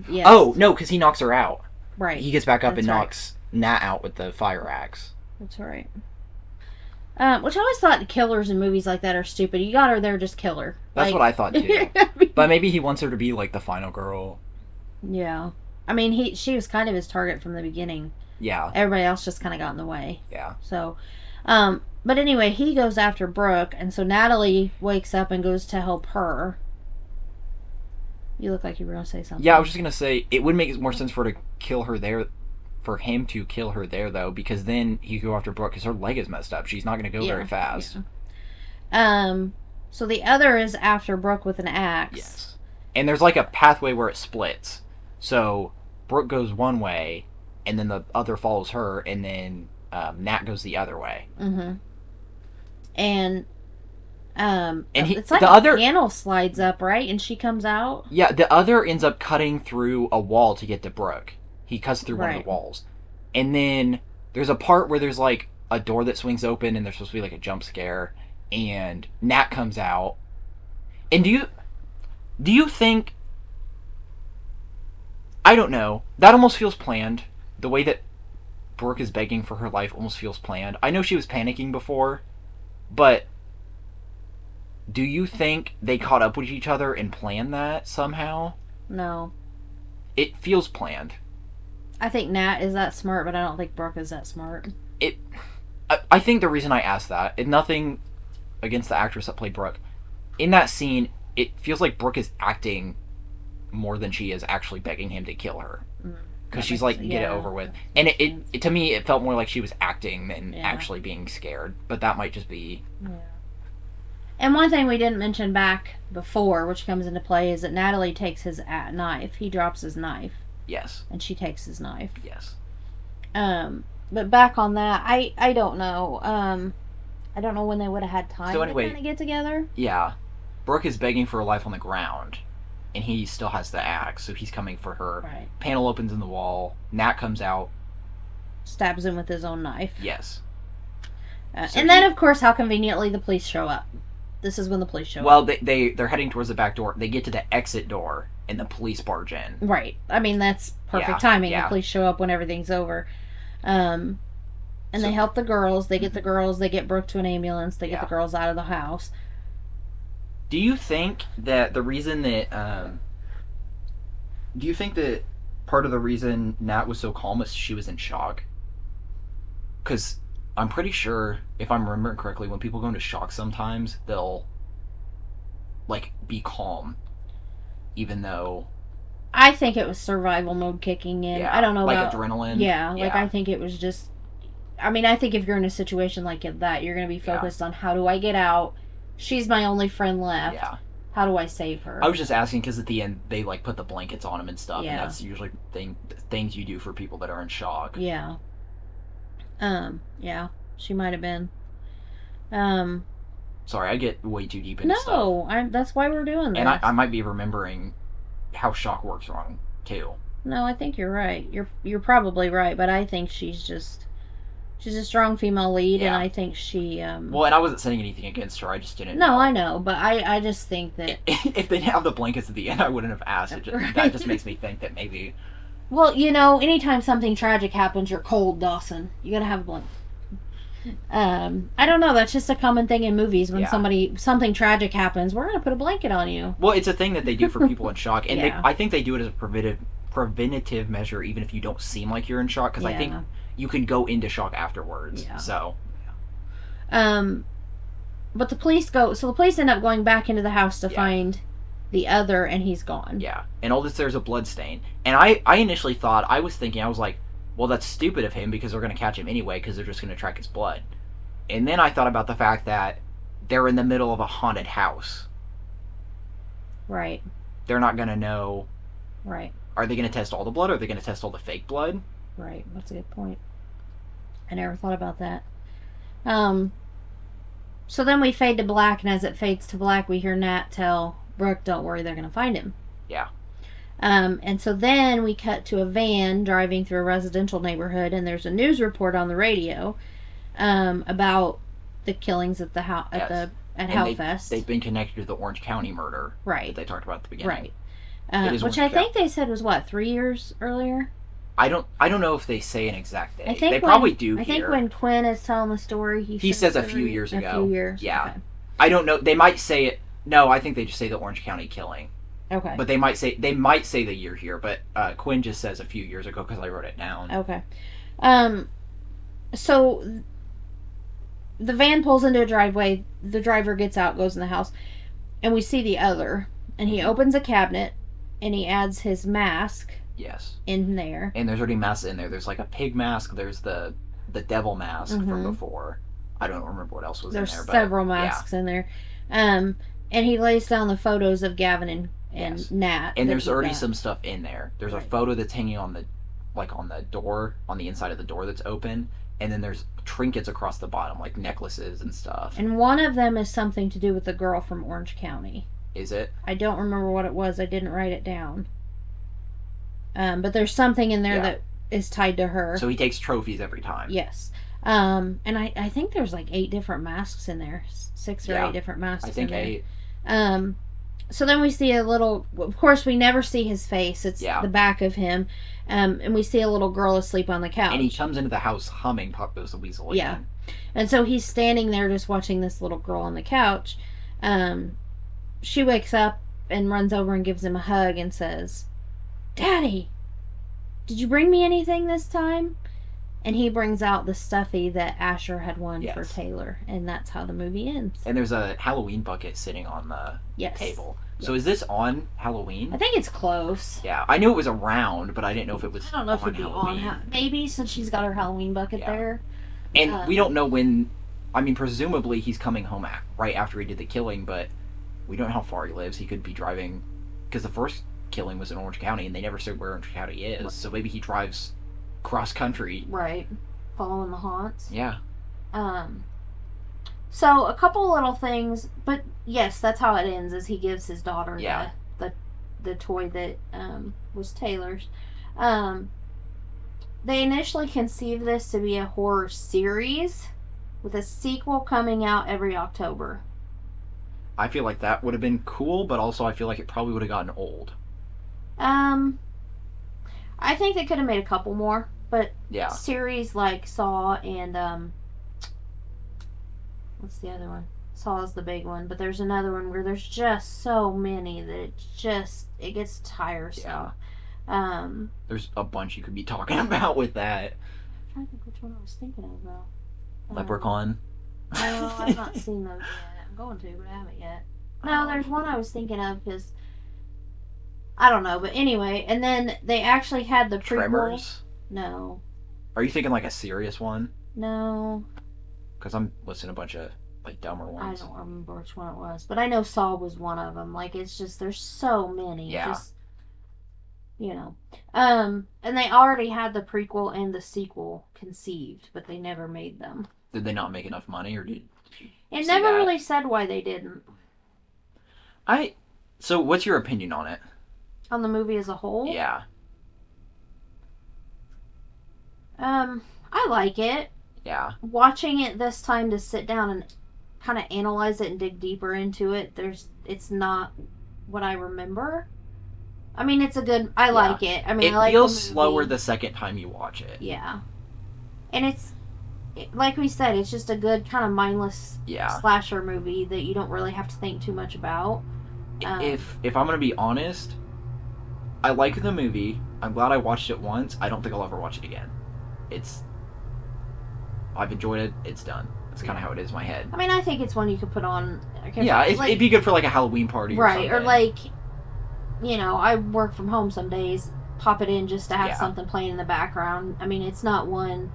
Yes. Oh, no, because he knocks her out. Right. He gets back up and knocks Nat out with the fire axe. That's right. Which I always thought killers in movies like that are stupid. You got her there, just kill her. That's what I thought, too. But maybe he wants her to be, like, the final girl. Yeah. I mean, she was kind of his target from the beginning. Yeah. Everybody else just kind of got in the way. Yeah. So, but anyway, he goes after Brooke, and so Natalie wakes up and goes to help her. You look like you were going to say something. Yeah, I was just going to say, it would make more sense for him to kill her there, though, because then he could go after Brooke, because her leg is messed up. She's not going to go very fast. Yeah. So the other is after Brooke with an axe. Yes. And there's like a pathway where it splits. So Brooke goes one way, and then the other follows her, and then Nat goes the other way. Mm-hmm. And it's like the other panel slides up, right? And she comes out. Yeah, the other ends up cutting through a wall to get to Brooke. He cuts through one of the walls. And then there's a part where there's like a door that swings open and there's supposed to be like a jump scare, and Nat comes out. And do you think, I don't know, that almost feels planned. The way that Brooke is begging for her life almost feels planned. I know she was panicking before, but do you think they caught up with each other and planned that somehow? No. It feels planned. I think Nat is that smart, but I don't think Brooke is that smart. I think the reason I asked that, and nothing against the actress that played Brooke, in that scene, it feels like Brooke is acting more than she is actually begging him to kill her. Because she's like, get it over with. And it to me, it felt more like she was acting than actually being scared. But that might just be... Yeah. And one thing we didn't mention back before, which comes into play, is that Natalie takes his knife. He drops his knife. Yes. And she takes his knife. Yes. But back on that, I don't know. I don't know when they would have had time to kind of get together. Yeah. Brooke is begging for her life on the ground. And he still has the axe, so he's coming for her. Right. Panel opens in the wall. Nat comes out. Stabs him with his own knife. Yes. And then, of course, how conveniently the police show up. This is when the police show up. Well, they're heading towards the back door. They get to the exit door, and the police barge in. Right. I mean, that's perfect timing. The police show up when everything's over. And they help the girls. They get the girls. They get Brooke to an ambulance. They get the girls out of the house. Do you think that the reason that... do you think that part of the reason Nat was so calm was she was in shock? Because I'm pretty sure, if I'm remembering correctly, when people go into shock sometimes, they'll, like, be calm. Even though... I think it was survival mode kicking in. I don't know about... Like adrenaline? Yeah, like I think it was just... I mean, I think if you're in a situation like that, you're going to be focused on how do I get out? She's my only friend left. Yeah. How do I save her? I was just asking because at the end they like put the blankets on him and stuff, Yeah. and that's usually things you do for people that are in shock. Yeah. Yeah, she might have been. Sorry, I get way too deep into stuff. No, that's why we're doing this. And I might be remembering how shock works wrong too. No, I think you're right. You're probably right, but I think she's a strong female lead, and I think she. Well, and I wasn't saying anything against her. I just didn't. No, know. I know, but I just think that if they didn't have the blankets at the end, I wouldn't have asked. That just makes me think that maybe. Well, anytime something tragic happens, you're cold, Dawson. You gotta have a blanket. I don't know. That's just a common thing in movies. When something tragic happens, we're gonna put a blanket on you. Well, it's a thing that they do for people in shock, and I think they do it as a preventative measure, even if you don't seem like you're in shock, because I think you can go into shock afterwards. Yeah. So. But the police end up going back into the house to find the other, and he's gone. Yeah, and all this, there's a blood stain, and I initially I was like, well, that's stupid of him because they're going to catch him anyway because they're just going to track his blood. And then I thought about the fact that they're in the middle of a haunted house. Right. They're not going to know. Right. Are they going to test all the blood, or are they going to test all the fake blood? Right, that's a good point. I never thought about that. So then we fade to black, and as it fades to black, we hear Nat tell Brooke, don't worry, they're going to find him. Yeah. And so then we cut to a van driving through a residential neighborhood, and there's a news report on the radio about the killings at the at Hellfest. They've been connected to the Orange County murder, right? That they talked about at the beginning, right? Which I think they said was 3 years earlier. I don't know if they say an exact date. They probably do. I think when Quinn is telling the story, he says a few years ago. A few years. Yeah. Okay. I don't know. They might say it. No, I think they just say the Orange County killing. Okay. But they might say the year here, but Quinn just says a few years ago because I wrote it down. Okay. So the van pulls into a driveway. The driver gets out, goes in the house, and we see the other. And he opens a cabinet, and he adds his mask. Yes. In there. And there's already masks in there. There's like a pig mask. There's the devil mask from before. I don't remember what else was in there. There's several masks in there. And he lays down the photos of Gavin and Nat. And there's already some stuff in there. There's a photo that's hanging on the door, on the inside of the door that's open. And then there's trinkets across the bottom, like necklaces and stuff. And one of them is something to do with the girl from Orange County. Is it? I don't remember what it was. I didn't write it down. But there's something in there that is tied to her. So he takes trophies every time. Yes. And I think there's like 8 different masks in there. 6 or 8 different masks in there. I think 8. So then we see a little... Of course, we never see his face. It's the back of him. And we see a little girl asleep on the couch. And he comes into the house humming Pop Goes the Weasel again. Yeah. And so he's standing there just watching this little girl on the couch. She wakes up and runs over and gives him a hug and says, "Daddy, did you bring me anything this time?" And he brings out the stuffy that Asher had won for Taylor. And that's how the movie ends. And there's a Halloween bucket sitting on the table. So is this on Halloween? I think it's close. Yeah, I knew it was around, but I didn't know if it was. I don't know if it'd be on. Maybe, since she's got her Halloween bucket there. And we don't know when. I mean, presumably he's coming home right after he did the killing, but we don't know how far he lives. He could be driving, because the first killing was in Orange County, and they never said where Orange County is. Right. So maybe he drives cross country. Right, following the haunts. Yeah. So a couple little things, but yes, that's how it ends. Is he gives his daughter the toy that was Taylor's. They initially conceived this to be a horror series, with a sequel coming out every October. I feel like that would have been cool, but also I feel like it probably would have gotten old. I think they could have made a couple more, but series like Saw and what's the other one? Saw is the big one, but there's another one where there's just so many that it gets tiresome. Yeah. There's a bunch you could be talking about with that. I'm trying to think which one I was thinking of though. Leprechaun. No, I've not seen those yet. I'm going to, but I haven't yet. No, there's one I was thinking of because I don't know, but anyway, and then they actually had the prequel. Tremors? No. Are you thinking like a serious one? No. Because I'm listening to a bunch of Like dumber I ones. don't remember which one it was, but I know Saw was one of them. Like, it's just, there's so many. Yeah. Just, you know. And they already had the prequel and the sequel conceived, but they never made them. Did they not make enough money, or did you It see never that? really said why they didn't. So what's your opinion on it? On the movie as a whole? Yeah. I like it. Yeah. Watching it this time to sit down and kind of analyze it and dig deeper into it, it's not what I remember. I mean, it's a good. I like it. I mean, it I like feels the movie. slower the second time you watch it. Yeah, and like we said, it's just a good kind of mindless slasher movie that you don't really have to think too much about. If I'm gonna be honest, I like the movie. I'm glad I watched it once. I don't think I'll ever watch it again. I've enjoyed it. It's done. That's kind of how it is in my head. I mean, I think it's one you could put on. Yeah, it'd be good for like a Halloween party, right? Or like, I work from home some days. Pop it in just to have something playing in the background. I mean, it's not one.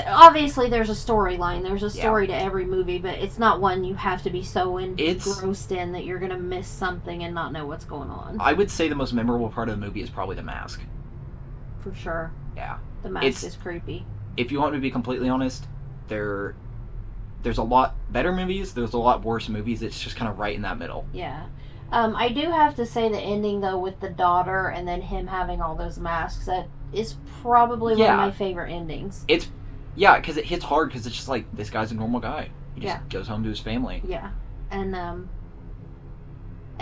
Obviously, there's a storyline. There's a story to every movie, but it's not one you have to be so engrossed in that you're gonna miss something and not know what's going on. I would say the most memorable part of the movie is probably the mask. For sure. Yeah. The mask is creepy. If you want me to be completely honest, there's a lot better movies. There's a lot worse movies. It's just kind of right in that middle. Yeah. I do have to say the ending though with the daughter and then him having all those masks, that is probably one of my favorite endings. Because it hits hard, because it's just like, this guy's a normal guy. He just goes home to his family. Yeah. And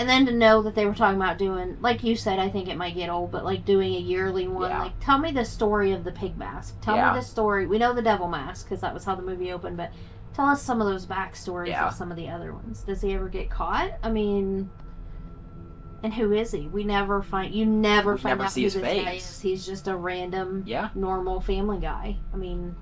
then to know that they were talking about doing, like you said, I think it might get old, but like doing a yearly one. Like, tell me the story of the pig mask. Tell me the story. We know the devil mask, because that was how the movie opened, but tell us some of those backstories of some of the other ones. Does he ever get caught? I mean, and who is he? You never find out who this guy is. He's just a random, normal family guy. I mean...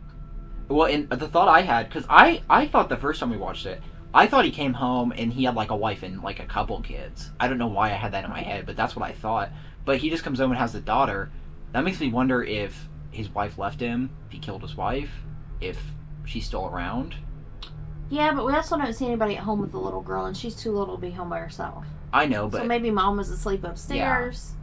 Well, and the thought I had, because I thought the first time we watched it, I thought he came home and he had like a wife and like a couple kids. I don't know why I had that in my head, but that's what I thought. But he just comes home and has the daughter. That makes me wonder if his wife left him, if he killed his wife, if she's still around. Yeah, but we also don't see anybody at home with the little girl, and she's too little to be home by herself. I know, but... So maybe mom was asleep upstairs.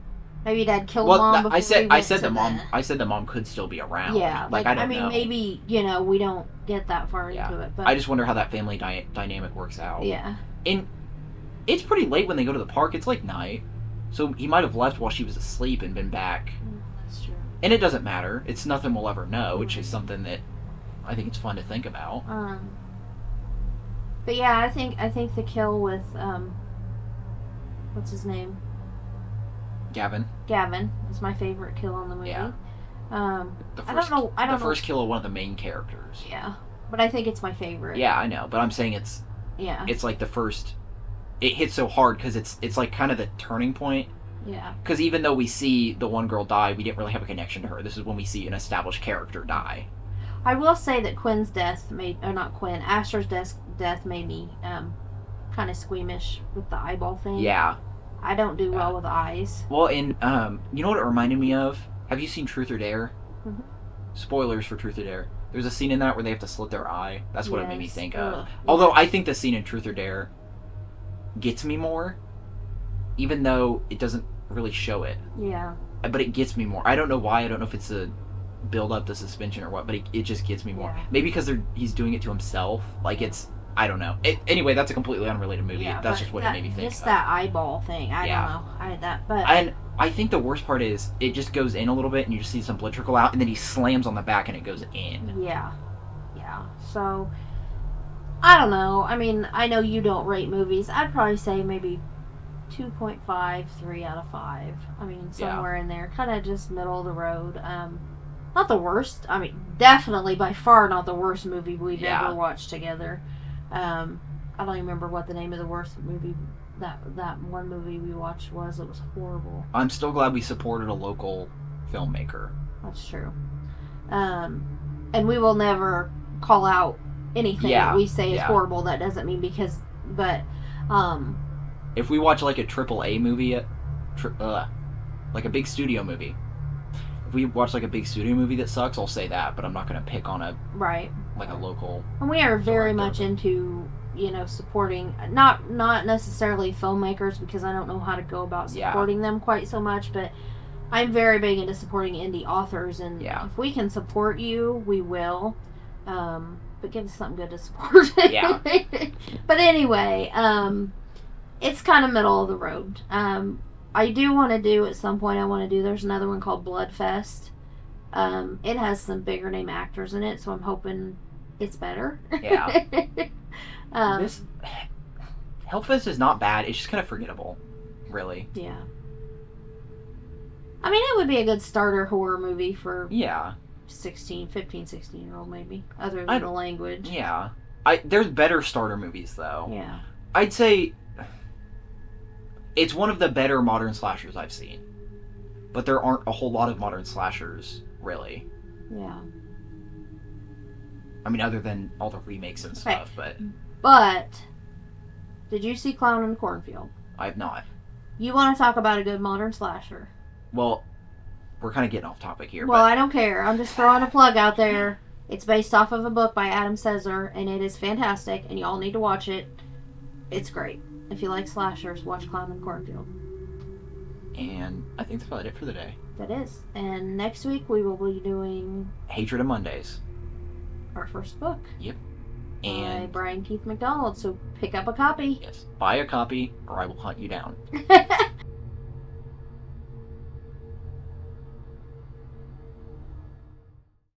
Maybe dad killed mom before I said the mom could still be around. Yeah, like I don't know. Maybe, we don't get that far into it. But I just wonder how that family dynamic works out. Yeah. And it's pretty late when they go to the park. It's like night. So he might have left while she was asleep and been back. That's true. And it doesn't matter. It's nothing we'll ever know, which is something that I think it's fun to think about. But yeah, I think the kill with what's his name? Gavin is my favorite kill in the movie. Yeah. I don't know. The first kill of one of the main characters. Yeah, but I think it's my favorite. Yeah, I know, but I'm saying it's like the first. It hits so hard because it's like kind of the turning point. Yeah. Because even though we see the one girl die, we didn't really have a connection to her. This is when we see an established character die. I will say that Quinn's death Asher's death made me kind of squeamish with the eyeball thing. Yeah. I don't do well with eyes. Well, and you know what it reminded me of? Have you seen Truth or Dare? Mm-hmm. Spoilers for Truth or Dare. There's a scene in that where they have to slit their eye. That's what it made me think of. Ugh. Although I think the scene in Truth or Dare gets me more, even though it doesn't really show it. Yeah. But it gets me more. I don't know why. I don't know if it's a build up to suspension or what, but it just gets me more. Yeah. Maybe because he's doing it to himself. Like it's... I don't know. Anyway, that's a completely unrelated movie. Yeah, that's just what it made me think just of. that eyeball thing. I don't know. And I think the worst part is it just goes in a little bit and you just see some blood trickle out and then he slams on the back and it goes in. Yeah. Yeah. So, I don't know. I mean, I know you don't rate movies. I'd probably say maybe 2.5, 3 out of 5. I mean, somewhere in there. Kind of just middle of the road. Not the worst. I mean, definitely by far not the worst movie we've ever watched together. I don't even remember what the name of the worst movie that one movie we watched was. It was horrible. I'm still glad we supported a local filmmaker. That's true. And we will never call out anything that we say is horrible. That doesn't mean if we watch like a AAA movie, like a big studio movie, if we watch like a big studio movie that sucks, I'll say that, but I'm not gonna pick on a Right. like a local. And we are very director. much into, supporting not necessarily filmmakers, because I don't know how to go about supporting them quite so much, but I'm very big into supporting indie authors, and if we can support you, we will. But give us something good to support. Yeah. But anyway, it's kind of middle of the road. I do want to do at some point. There's another one called Bloodfest. It has some bigger name actors in it, so I'm hoping it's better. Yeah. This Hellfest is not bad. It's just kind of forgettable, really. Yeah. I mean, it would be a good starter horror movie for 15, 16-year-old maybe, other than the language. Yeah. There's better starter movies, though. Yeah. I'd say it's one of the better modern slashers I've seen. But there aren't a whole lot of modern slashers, really. Yeah. I mean, other than all the remakes and stuff, But, did you see Clown in the Cornfield? I have not. You want to talk about a good modern slasher? Well, we're kind of getting off topic here. Well, I don't care. I'm just throwing a plug out there. It's based off of a book by Adam Cesar, and it is fantastic, and y'all need to watch it. It's great. If you like slashers, watch Clown in the Cornfield. And I think that's about it for the day. That is. And next week we will be doing Hatred of Mondays. Our first book. Yep. By And Brian Keith McDonald. So pick up a copy. yes, buy a copy or I will hunt you down.